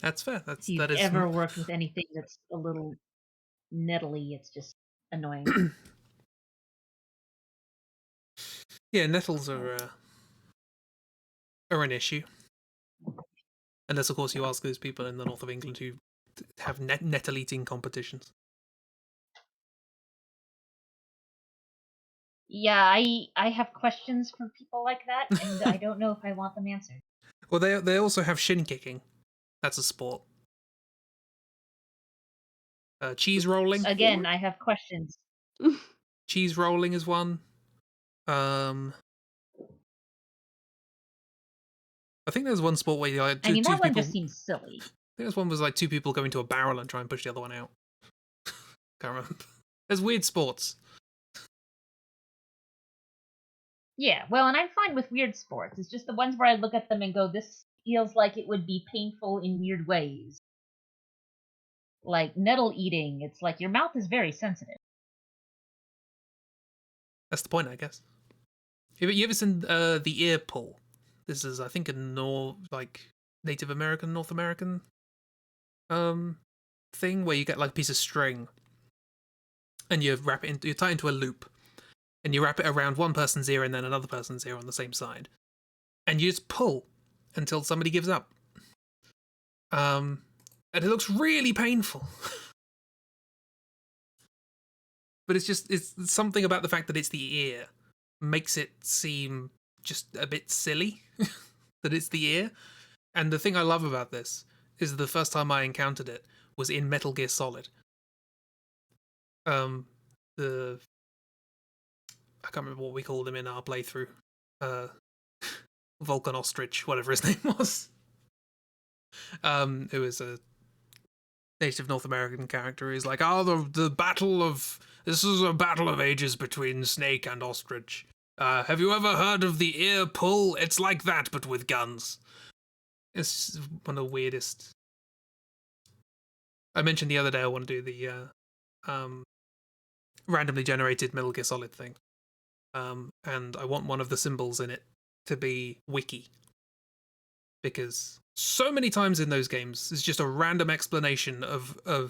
That's fair. If you've ever worked with anything that's a little nettly, it's just annoying. Yeah, nettles are an issue. Unless, of course, you ask those people in the north of England who have nettle eating competitions. Yeah, I have questions for people like that, and I don't know if I want them answered. Well, they also have shin kicking. That's a sport. Cheese rolling. Again, I have questions. Cheese rolling is one. I think there's one sport where like, two that one people. just seems silly. I think there's one was like two people go into a barrel and try and push the other one out. Can't remember. There's weird sports. Yeah, well, and I'm fine with weird sports. It's just the ones where I look at them and go, this feels like it would be painful in weird ways. Like nettle eating, it's like your mouth is very sensitive. That's the point, I guess. You ever seen the ear pull? This is, I think, a Native American, North American thing where you get like a piece of string and you tie it into a loop and you wrap it around one person's ear and then another person's ear on the same side. And you just pull until somebody gives up. And it looks really painful. But it's something about the fact that it's the ear makes it seem just a bit silly that it's the ear. And the thing I love about this is the first time I encountered it was in Metal Gear Solid. The I can't remember what we called him in our playthrough. Vulcan Ostrich, whatever his name was. It was a native North American character. He's like, this is a battle of ages between Snake and Ostrich. Have you ever heard of the ear pull? It's like that, but with guns. It's one of the weirdest. I mentioned the other day I want to do the randomly generated Metal Gear Solid thing. And I want one of the symbols in it to be wiki. Because so many times in those games, it's just a random explanation of a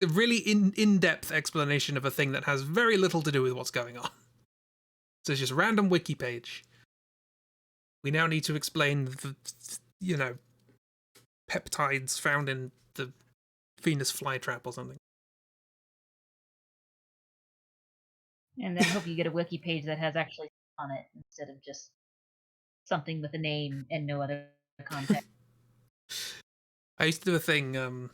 really in-depth explanation of a thing that has very little to do with what's going on. So it's just a random wiki page. We now need to explain the, peptides found in the Venus flytrap or something. And then hope you get a wiki page that has actually on it instead of just something with a name and no other context. I used to do a thing,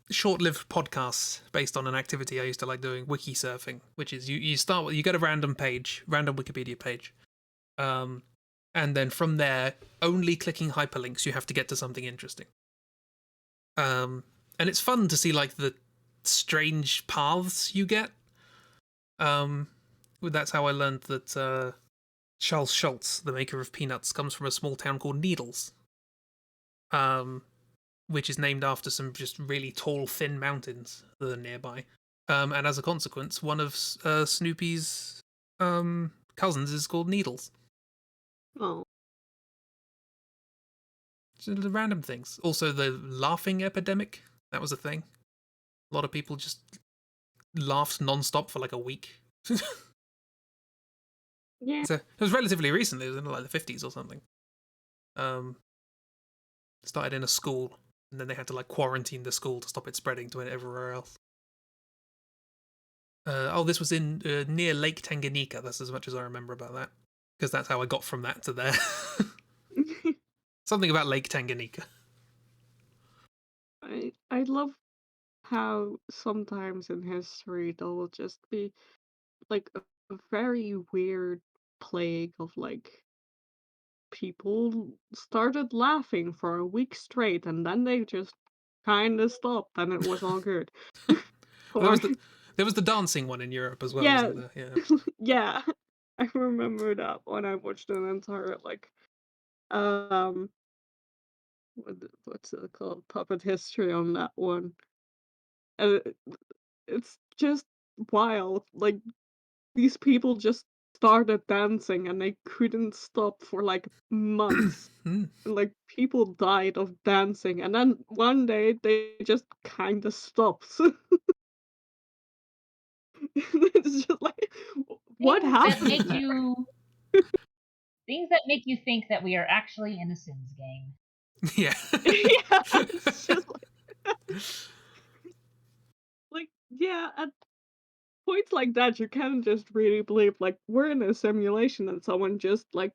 short-lived podcasts based on an activity I used to like doing, wiki surfing, which is you get a random Wikipedia page, and then from there, only clicking hyperlinks, you have to get to something interesting. And it's fun to see like the strange paths you get. That's how I learned that Charles Schultz, the maker of Peanuts, comes from a small town called Needles. Which is named after some just really tall, thin mountains that are nearby. And as a consequence, one of Snoopy's cousins is called Needles. Oh. So the random things. Also, the laughing epidemic. That was a thing. A lot of people just laughed non-stop for like a week. Yeah. So it was relatively recent. It was in like the 50s or something. Started in a school, and then they had to like quarantine the school to stop it spreading to everywhere else. This was in near Lake Tanganyika. That's as much as I remember about that, because that's how I got from that to there. Something about Lake Tanganyika. I love how sometimes in history there will just be like a very weird plague of like people started laughing for a week straight and then they just kind of stopped and it was all good. Well, Or there was the dancing one in Europe as well, yeah, wasn't there? Yeah. yeah. I remember that when I watched an entire like um what's it called, puppet history on that one. And it's just wild. Like these people just started dancing and they couldn't stop for like months. Hmm. And like people died of dancing and then one day they just kind of stopped. It's just like what Things that happened make there? you things that make you think that we are actually in a Sims game. Yeah. Yeah, it's just like yeah, at points like that you can't just really believe like we're in a simulation and someone just like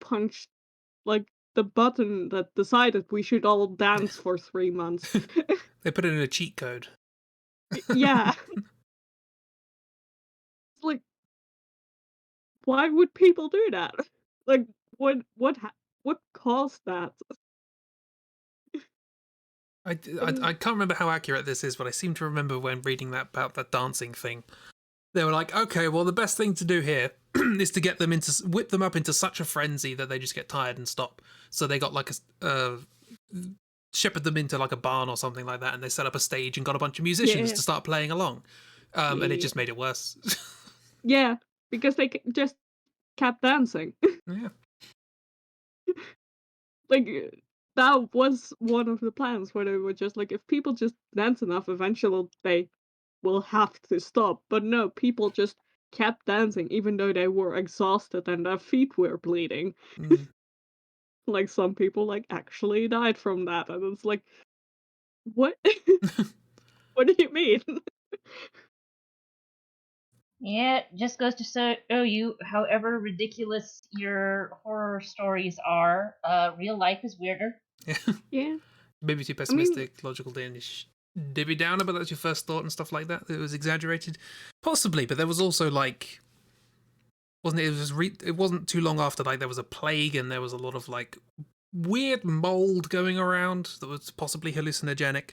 punched like the button that decided we should all dance for 3 months. They put it in a cheat code. Yeah, it's like why would people do that? Like what caused that? I can't remember how accurate this is, but I seem to remember when reading that about that dancing thing. They were like, okay, well, the best thing to do here is to get them whip them up into such a frenzy that they just get tired and stop. So they got like shepherd them into like a barn or something like that, and they set up a stage and got a bunch of musicians Yeah, to start playing along, and it yeah, just made it worse. yeah, because they just kept dancing. Yeah. Like that was one of the plans where they were just like, if people just dance enough, eventually they will have to stop. But no, people just kept dancing even though they were exhausted and their feet were bleeding. Mm. Like some people like actually died from that, and it's like, what? What do you mean? Yeah, it just goes to show you, however ridiculous your horror stories are, real life is weirder. Yeah. Yeah, Maybe too I mean, pessimistic, logical Danish. Debbie Downer, but that's your first thought and stuff like that. It was exaggerated, possibly, but there was also like, wasn't it? It wasn't too long after like there was a plague and there was a lot of like weird mold going around that was possibly hallucinogenic.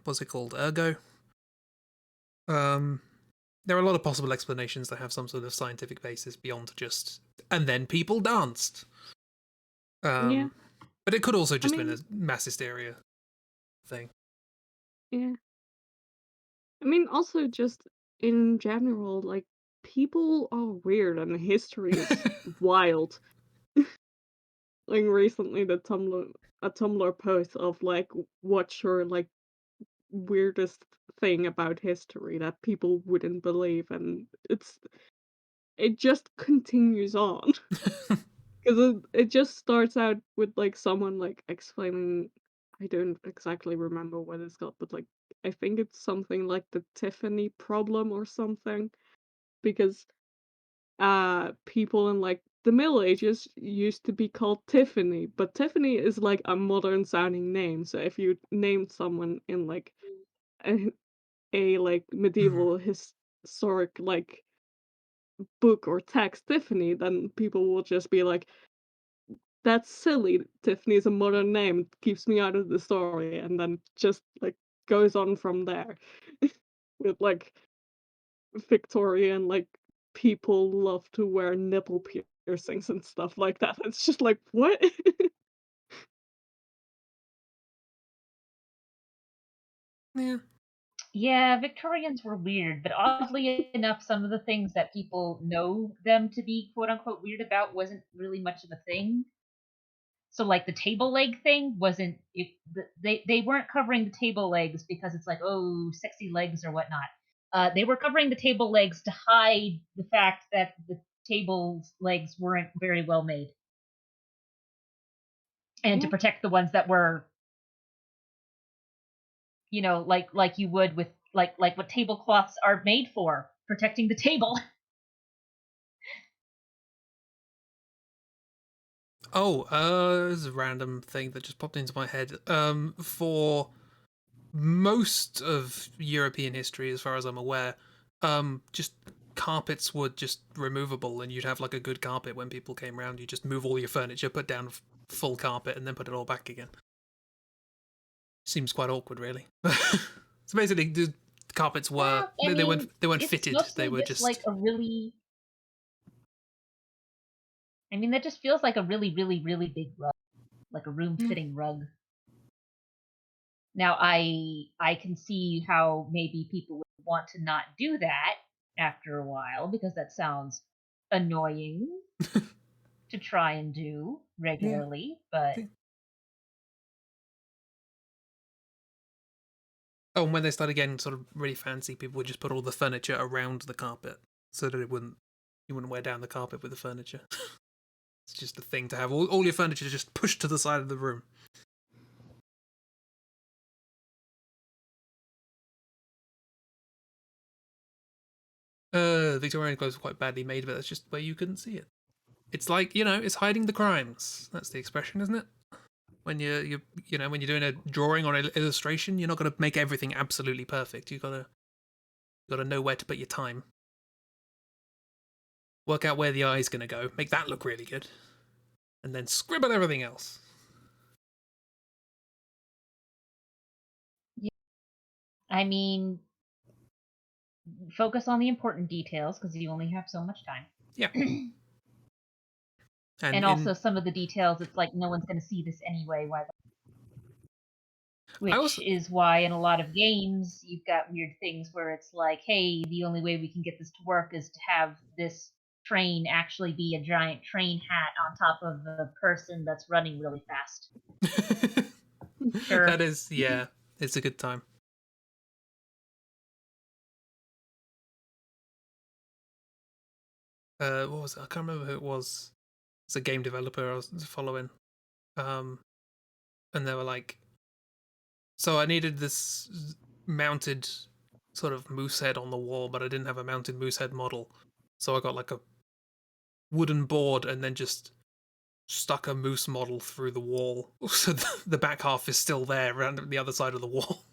What's it called? Ergo. Um, there are a lot of possible explanations that have some sort of scientific basis beyond just, and then people danced. yeah, Um, but it could also I just been a mean, mass hysteria thing. yeah. I mean, also just in general, like people are weird and history is wild. Like recently, a Tumblr post of like what's your like weirdest thing about history that people wouldn't believe, and it just continues on because it just starts out with like someone like explaining. I don't exactly remember what it's called, but like I think it's something like the Tiffany problem or something because people in like the Middle Ages used to be called Tiffany, but Tiffany is like a modern sounding name. So if you named someone in like a, a like Mm. medieval historic like book or text Tiffany, then people will just be like, "That's silly. Tiffany is a modern name. It keeps me out of the story," and then just like goes on from there with like Victorian, like, people love to wear nipple piercings and stuff like that. It's just like, "What?" Yeah. Yeah, Victorians were weird, but oddly enough, some of the things that people know them to be quote unquote weird about wasn't really much of a thing. So, like the table leg thing wasn't. They weren't covering the table legs because it's like, oh, sexy legs or whatnot. They were covering the table legs to hide the fact that the table's legs weren't very well made, and to Yeah, protect the ones that were, like you would with like what tablecloths are made for, protecting the table. There's a random thing that just popped into my head. For most of European history, as far as I'm aware, just carpets were just removable, and you'd have like a good carpet when people came around. You just move all your furniture, put down full carpet, and then put it all back again. Seems quite awkward, really. So basically, the carpets were they weren't it's fitted. mostly They were just like a really. I mean, that just feels like a really, really, really big rug, like a room-fitting rug. Now, I can see how maybe people would want to not do that after a while because that sounds annoying to try and do regularly, but Oh, and when they started getting sort of really fancy, people would just put all the furniture around the carpet so that you wouldn't wear down the carpet with the furniture. It's just a thing to have all your furniture just pushed to the side of the room. Victorian clothes were quite badly made, but that's just where you couldn't see it. It's like, it's hiding the crimes. That's the expression, isn't it? When when you're doing a drawing or an illustration, you're not going to make everything absolutely perfect. You gotta know where to put your time. Work out where the eye's going to go. Make that look really good, and then scribble everything else. yeah. I mean, focus on the important details because you only have so much time. Yeah. And also some of the details, it's like no one's going to see this anyway. Which is why in a lot of games you've got weird things where it's like, hey, the only way we can get this to work is to have this train actually be a giant train hat on top of the person that's running really fast. Sure. That is, yeah, it's a good time. What was it? I can't remember who it was. It's a game developer I was following. And they were like, so I needed this mounted sort of moose head on the wall, but I didn't have a mounted moose head model. So I got like a wooden board and then just stuck a moose model through the wall. So the back half is still there around the other side of the wall.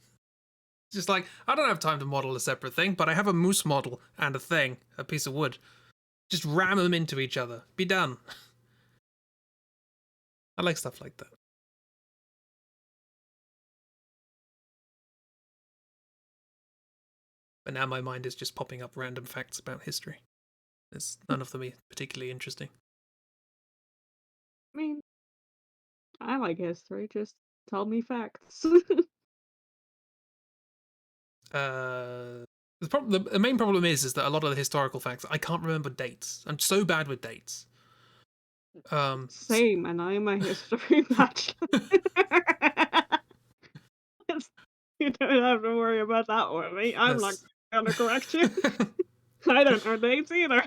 Just like, I don't have time to model a separate thing, but I have a moose model and a piece of wood. Just ram them into each other. Be done. I like stuff like that. But now my mind is just popping up random facts about history. None of them are particularly interesting. I mean, I like history. Just tell me facts. The main problem is that a lot of the historical facts, I can't remember dates. I'm so bad with dates. Same, and I'm a history bachelor. You don't have to worry about that one, mate. I'm not gonna correct you. I don't know dates either.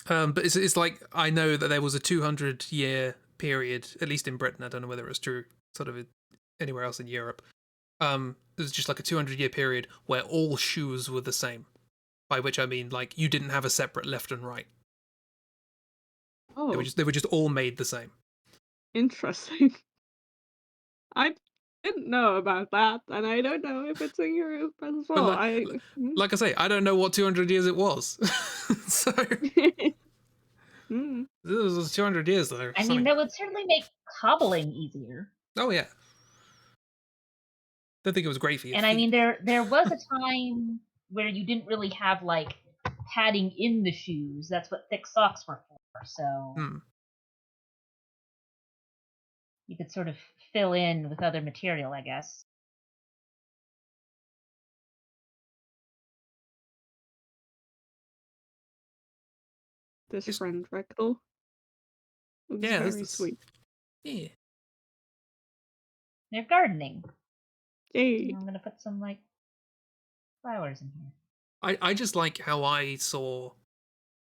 But it's like, I know that there was a 200-year period, at least in Britain. I don't know whether it was true sort of anywhere else in Europe. It was just like a 200-year period where all shoes were the same. By which I mean, like, you didn't have a separate left and right. Oh, They were just all made the same. interesting. I didn't know about that, and I don't know if it's in Europe as well. Like I say, I don't know what 200 years it was. So this was 200 years though. I mean, that would certainly make cobbling easier. Oh yeah. Don't think it was great for you. And I mean, there was a time where you didn't really have like padding in the shoes. That's what thick socks were for. So you could sort of fill in with other material, I guess. This friend, Ragdoll. Looks very sweet. Yeah. They're gardening. Yay. I'm gonna put some like flowers in here. I just like how I saw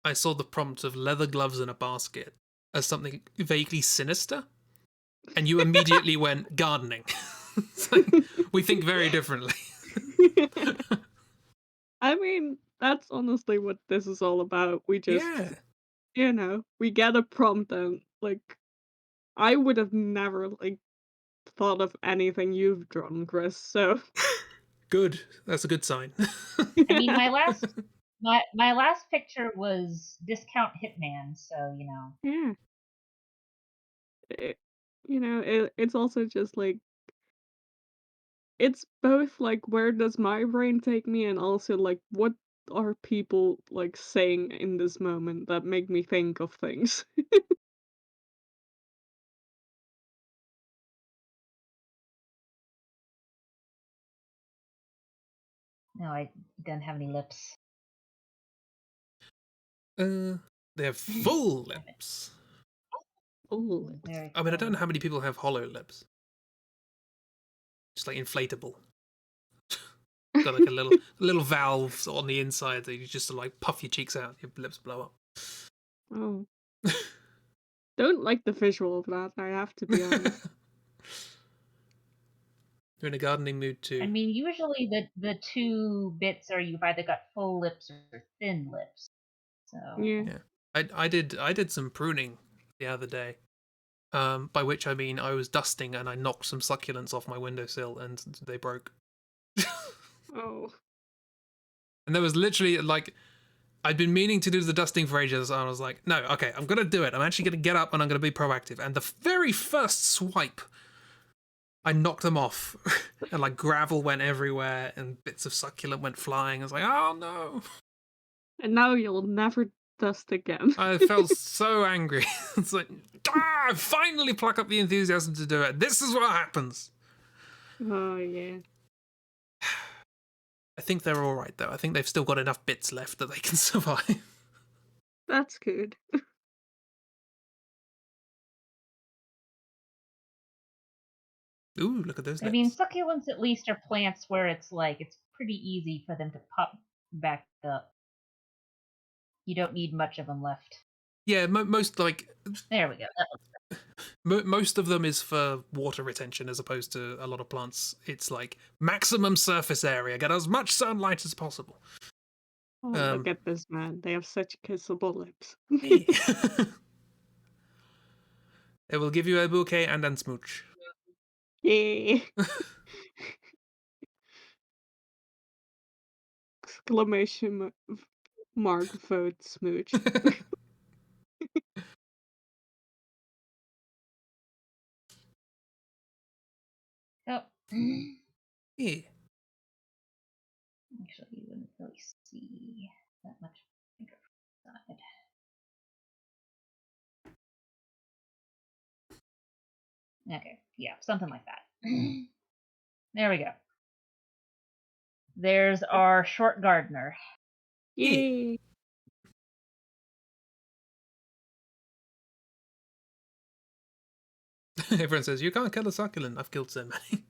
the prompt of leather gloves in a basket as something vaguely sinister, and you immediately went gardening. Like, we think very differently. I mean, that's honestly what this is all about. We just, we get a prompt and like, I would have never, like, thought of anything you've drawn, Chris, so Good. That's a good sign. I mean, my last picture was discount Hitman, so yeah. It it's also just, like it's both, like, where does my brain take me, and also, like, what are people, like, saying in this moment that make me think of things? no, I don't have any lips. uh, they have full lips. Oh, Very I mean, I don't know full. how many people have hollow lips. Just like inflatable. Got like a little valve on the inside that you just like puff your cheeks out, your lips blow up. Oh. Don't like the visual of that, I have to be honest. You're in a gardening mood I too. mean, usually the two bits are you've either got full lips or thin lips. So Yeah. Yeah, I did some pruning the other day. By which I mean I was dusting and I knocked some succulents off my windowsill and they broke. Oh. And there was literally like I'd been meaning to do the dusting for ages, and I was like, no, okay, I'm gonna do it. I'm actually gonna get up and I'm gonna be proactive. And the very first swipe, I knocked them off, and like gravel went everywhere, and bits of succulent went flying. I was like, oh no! And now you'll never dust again. I felt so angry. It's like, I finally pluck up the enthusiasm to do it. This is what happens. Oh, yeah. I think they're all right though. I think they've still got enough bits left that they can survive. That's good. Ooh, look at those I mean, lips. succulents at least are plants where it's pretty easy for them to pop back up. You don't need much of them left. Yeah, most like There we go. most of them is for water retention as opposed to a lot of plants. It's like maximum surface area, get as much sunlight as possible. Oh, look at this man. They have such kissable lips. It will give you a bouquet and a smooch. Yay! Exclamation mark vote smooch. Oh. Yeah. Actually, you wouldn't really see that much side. Okay, yeah, something like that. There we go. There's our short gardener. Yeah. Yay! Everyone says you can't kill a succulent. I've killed so many.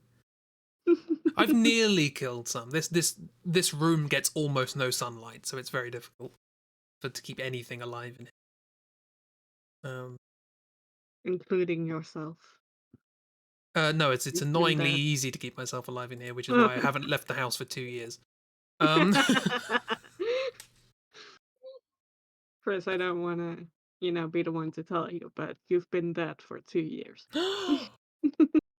I've nearly killed some. This room gets almost no sunlight, so it's very difficult to keep anything alive in it. Including yourself. No, it's You've been annoyingly dead. easy to keep myself alive in here, which is why I haven't left the house for 2 years. Chris, I don't wanna, be the one to tell you, but you've been dead for 2 years.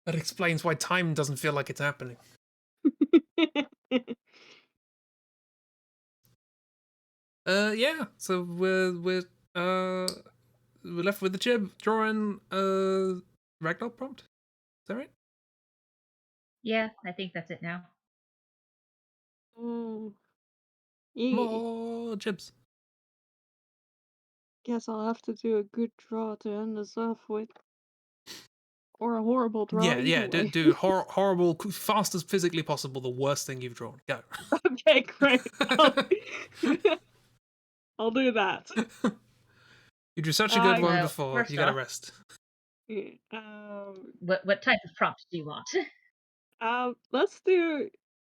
That explains why time doesn't feel like it's happening. Yeah. So we're left with the Chib drawing Ragdoll prompt. Is that right? Yeah, I think that's it now. Oh, yeah. More Chibs. Guess I'll have to do a good draw to end this off with. Or a horrible draw, Yeah, either yeah. way. Do horrible, fast as physically possible. The worst thing you've drawn. Go. Okay, great. I'll do that. You drew such a good one Well, before. first You gotta off, rest. Yeah, what type of prompt do you want? let's do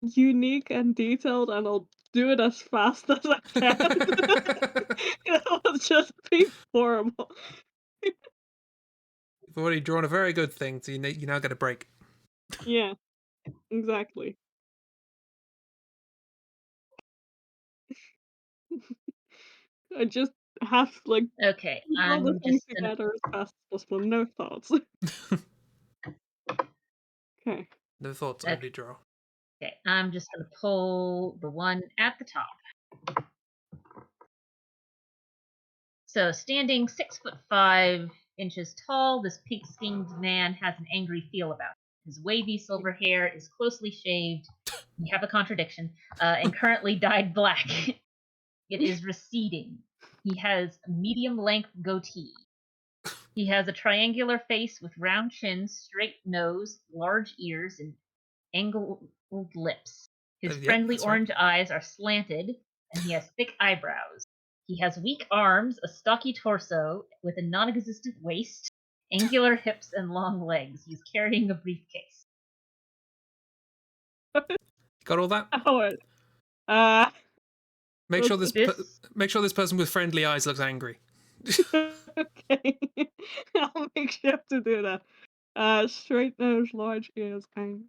unique and detailed, and I'll do it as fast as I can. It'll just be horrible. You've already drawn a very good thing, so you now get a break. Yeah, exactly. I just have like Okay, put all the I'm things just gonna. together as fast as possible. No thoughts. Okay. No thoughts, Okay, only draw. I'm just gonna pull the one at the top. So, standing 6'5" tall, this pink-skinned man has an angry feel about him. His wavy silver hair is closely shaved. We have a contradiction, and currently dyed black. It is receding. He has a medium-length goatee. He has a triangular face with round chin, straight nose, large ears, and angled lips. His Yep, friendly that's right. orange eyes are slanted, and he has thick eyebrows. He has weak arms, a stocky torso with a non existent waist, angular hips, and long legs. He's carrying a briefcase. Got all that? Howard. Uh, Make sure this This make sure this person with friendly eyes looks angry. okay. I'll make sure to do that. Straight nose, large ears, and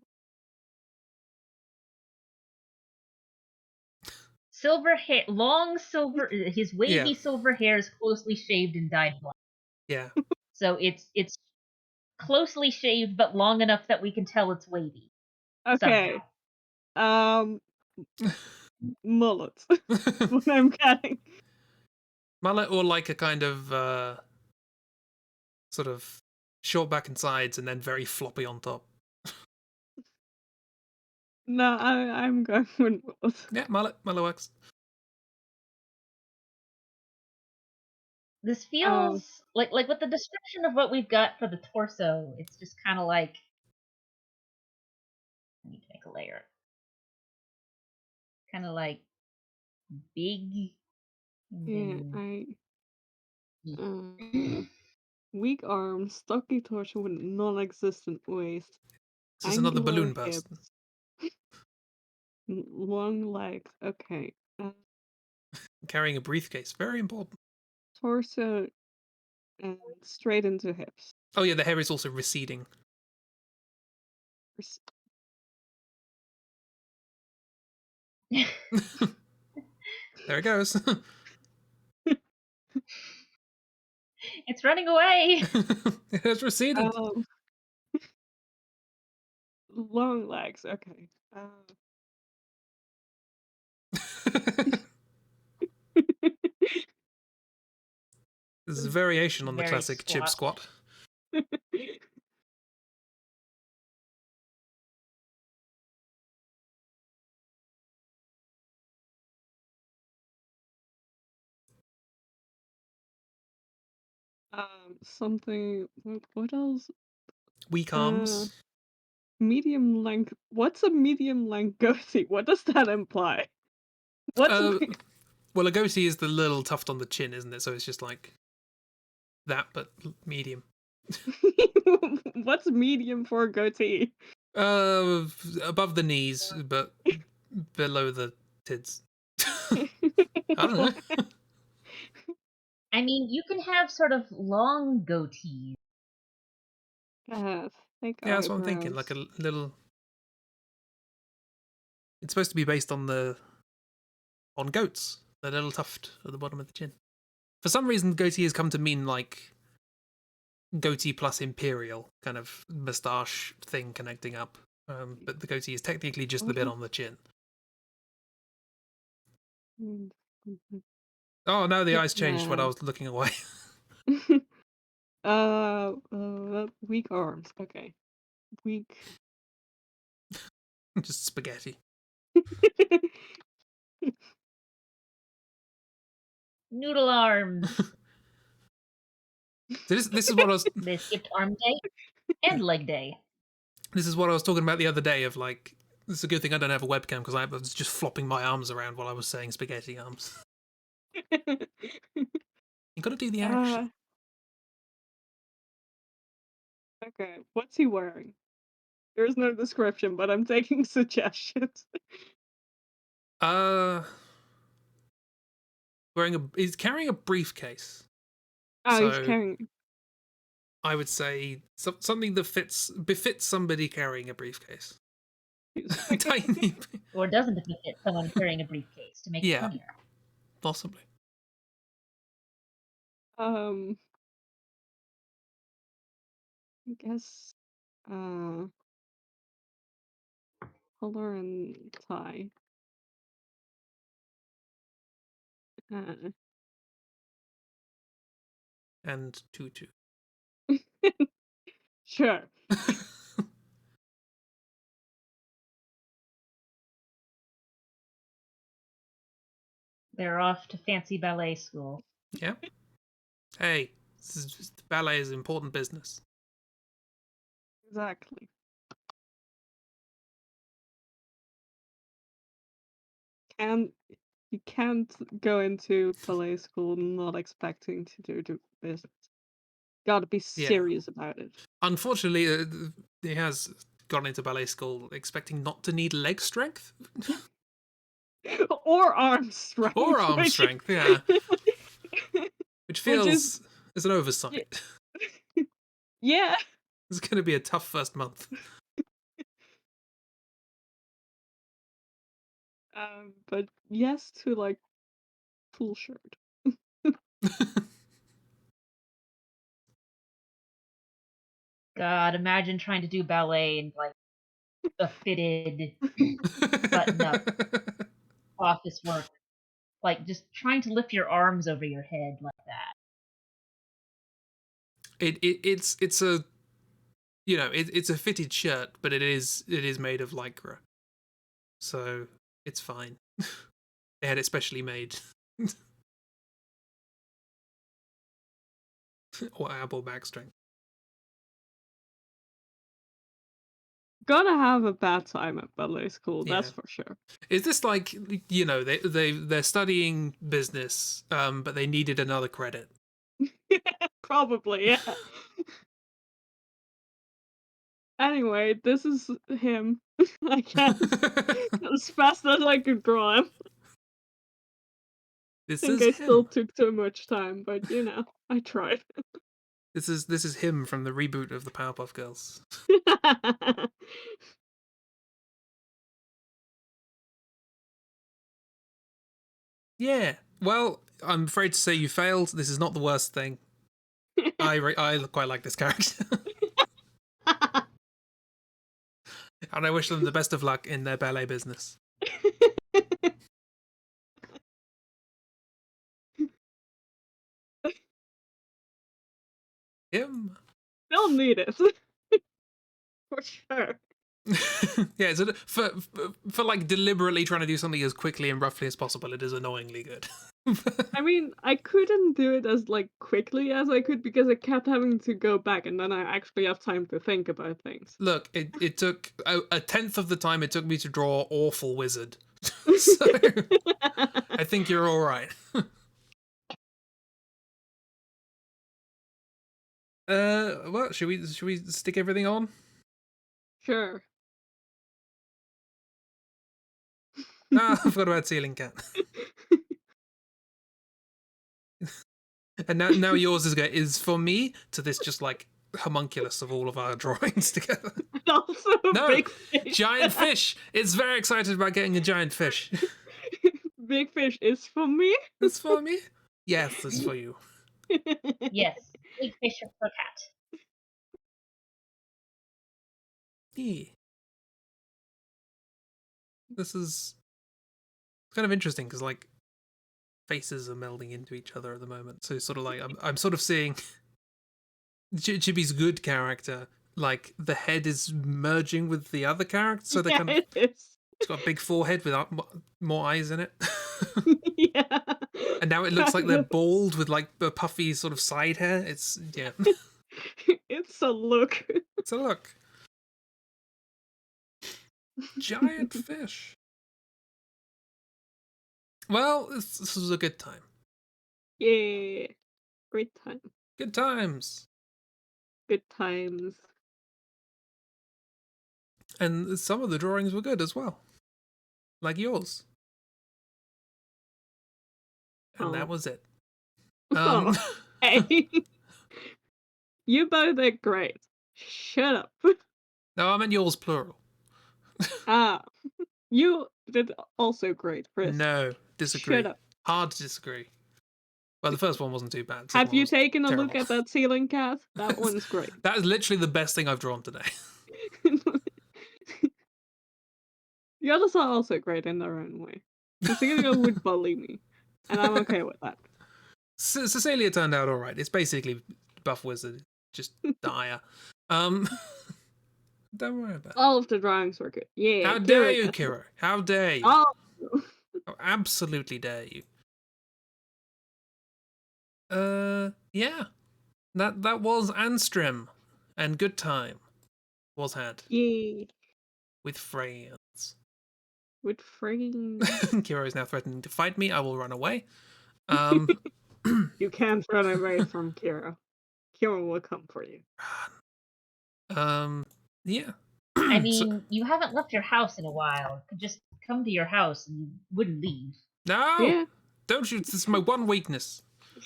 silver hair, long silver, his wavy Yeah. silver hair is closely shaved and dyed black. Yeah. So it's closely shaved, but long enough that we can tell it's wavy okay. somehow. Mullet. What I'm getting. Mullet or like a kind of sort of short back and sides and then very floppy on top. No, I'm going with mullet. Yeah, mullet works. This Um, feels like with the description of what we've got for the torso, it's just kind of like I need to make a layer. Kind of like big and yeah, then weak arms, stocky torso with non-existent waist, This is another angular balloon person. hips, long legs. Okay. Carrying a briefcase. Very important. Torso and straight into hips. Oh yeah, the hair is also receding. Res- There it goes. it's running away. It has receded. Long legs. Okay. This is a variation on the Very classic chib squat. squat. Something. What else? Weak Uh, arms. medium length. What's a medium length goatee? What does that imply? What's Uh, well, a goatee is the little tuft on the chin, isn't it? So it's just like that, but medium. what's medium for a goatee? Above the knees, but below the tits. I don't know. I mean, you can have sort of long goatees. Thick Yeah, that's what I'm thinking. eyebrows. Like a little. It's supposed to be based on goats. The little tuft at the bottom of the chin. For some reason, goatee has come to mean like goatee plus imperial kind of moustache thing connecting up. But the goatee is technically just the bit on the chin. Mm, Oh, no, the eyes changed when I Yeah. was looking away. Weak arms. Okay. Weak. Just spaghetti. Noodle arms. So this is what I was They skipped arm day and leg day. this is what I was talking about the other day. Of like, it's a good thing I don't have a webcam because I was just flopping my arms around while I was saying spaghetti arms. You got to do the action. uh, okay. What's he wearing? There's no description, but I'm taking suggestions. Uh, he's carrying a briefcase. Oh, he's So carrying. I would say something that befits somebody carrying a briefcase. Tiny. Or doesn't it fit someone carrying a briefcase to make it Yeah, funnier? possibly. I guess color and tie. Uh, And tutu. sure. They're off to fancy ballet school. Yeah. Hey, ballet is important business. Exactly. And you can't go into ballet school not expecting to do the business. Gotta be Yeah. serious about it. Unfortunately, he has gone into ballet school expecting not to need leg strength Or arm strength. or arm strength. Yeah, which Which feels is an y- oversight. yeah. It's going to be a tough first month. But yes to like full shirt. God, imagine trying to do ballet in like a fitted button-up office work, like just trying to lift your arms over your head like that. It's a it's a fitted shirt, but it is made of lycra, so it's fine. They had it specially made. Or elbow back strength. Gonna have a bad time at ballet school, that's Yeah. for sure. Is this like they're studying business, but they needed another credit? Probably, yeah. Anyway, this is him, I guess. As fast as I could draw him. This I think is I still him. took too much time, but I tried. This is him from the reboot of the Powerpuff Girls. Yeah. Well, I'm afraid to say you failed. This is not the worst thing. I quite like this character, and I wish them the best of luck in their ballet business. Him. They'll need it. For sure. Yeah, so for like deliberately trying to do something as quickly and roughly as possible, it is annoyingly good. I mean, I couldn't do it as like quickly as I could because I kept having to go back and then I actually have time to think about things. Look, it took a tenth of the time it took me to draw Awful Wizard. So I think you're all right. Well, should we stick everything on? Sure. Ah, I forgot about Ceiling Cat. And now yours is for me to this just like homunculus of all of our drawings together. And also a No, big fish. giant fish. It's very excited about getting a giant fish. Big fish is for me. It's for me. Yes, it's for you. Yes, big fish for cat. Yeah. This is kind of interesting because like faces are melding into each other at the moment. So sort of like I'm sort of seeing Chibi's good character, like the head is merging with the other character, so they Yeah, kind of it is. it's got a big forehead with more eyes in it. Yeah. And now it looks like Kind they're of. bald with like a puffy sort of side hair. It's yeah. It's a look. So look, giant fish. Well, this was a good time. Yeah. Great time. Good times. Good times. And some of the drawings were good as well, like yours. And that Oh. was it. Oh. Hey. You both are great. Shut up. No, I meant yours plural. Ah. You did also great, Chris. No, Shut disagree. up. Hard to disagree. Well, the first one wasn't too bad. Have you was taken a look terrible. at that ceiling, Cat? That one's great. That is literally the best thing I've drawn today. The others are also great in their own way. Cecilia would bully me, and I'm okay with that. Cecilia turned out all right. It's basically Buff Wizard, just dire. Don't worry about it. All of the drawings were good. Yeah. How dare you, gets it. Kiro? How dare you? Oh. How absolutely dare you? Yeah. That was Anstrim, and good time was had Yay. with friends. With friends. Kiro is now threatening to fight me. I will run away. You can't run away from Kira. Kira will come for you. Yeah. I mean, you haven't left your house in a while. Could just come to your house and you wouldn't leave. No! Yeah. Don't you? This is my one weakness.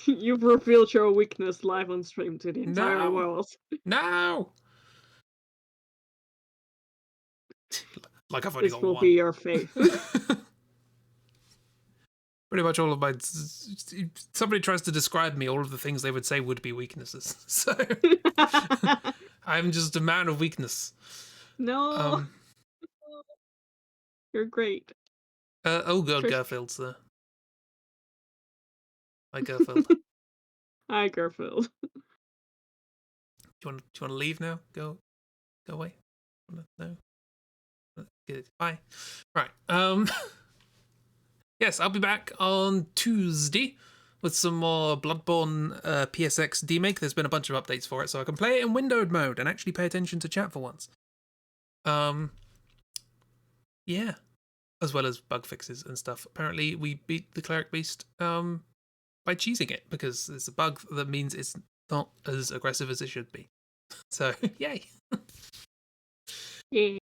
You've revealed your weakness live on stream to the entire No. world. No! Like I've only This got will one. be your fate. Pretty much all of my... Somebody tries to describe me, all of the things they would say would be weaknesses. So... I'm just a man of weakness. No. You're great. Oh god, Garfield's there. Hi, Garfield. Hi, Garfield. Do you want to leave now? Go away. No. Good. Bye. Right. Yes, I'll be back on Tuesday with some more Bloodborne PSX demake. There's been a bunch of updates for it, so I can play it in windowed mode and actually pay attention to chat for once. Yeah, as well as bug fixes and stuff. Apparently, we beat the Cleric Beast by cheesing it because it's a bug that means it's not as aggressive as it should be. So, yay. Yeah.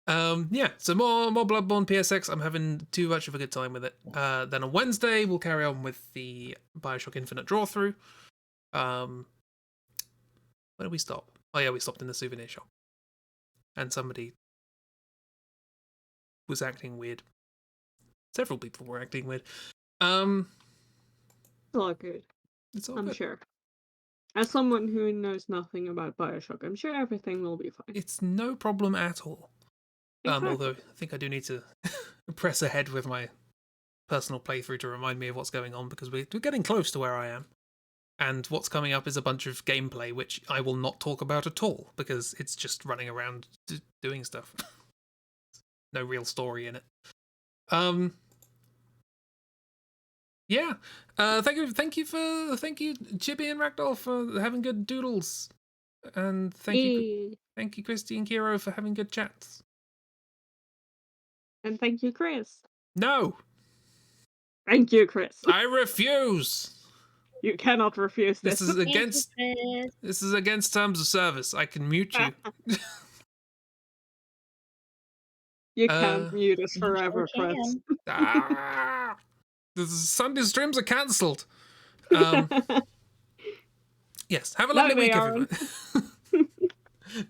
Yeah, so more Bloodborne PSX. I'm having too much of a good time with it. Then on Wednesday, we'll carry on with the Bioshock Infinite draw through. Where did we stop? Oh yeah, we stopped in the souvenir shop. And somebody was acting weird. Several people were acting weird. It's all good. It's all I'm good. sure. As someone who knows nothing about Bioshock, I'm sure everything will be fine. It's no problem at all. Exactly. Although I think I do need to press ahead with my personal playthrough to remind me of what's going on, because we're getting close to where I am. And what's coming up is a bunch of gameplay, which I will not talk about at all, because it's just running around doing stuff. No real story in it. Yeah. Thank you, Chibi and Ragdoll, for having good doodles. And thank you, Christy and Kiro, for having good chats. And thank you, Chris. No! Thank you, Chris. I refuse! You cannot refuse this. This is against terms of service. I can mute you. You can't mute us forever, sure Chris. The Sunday streams are cancelled. Yes, have a lovely week, everybody.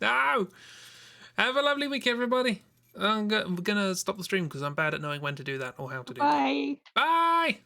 No! Have a lovely week, everybody. I'm gonna stop the stream because I'm bad at knowing when to do that or how to do that. Bye. Bye!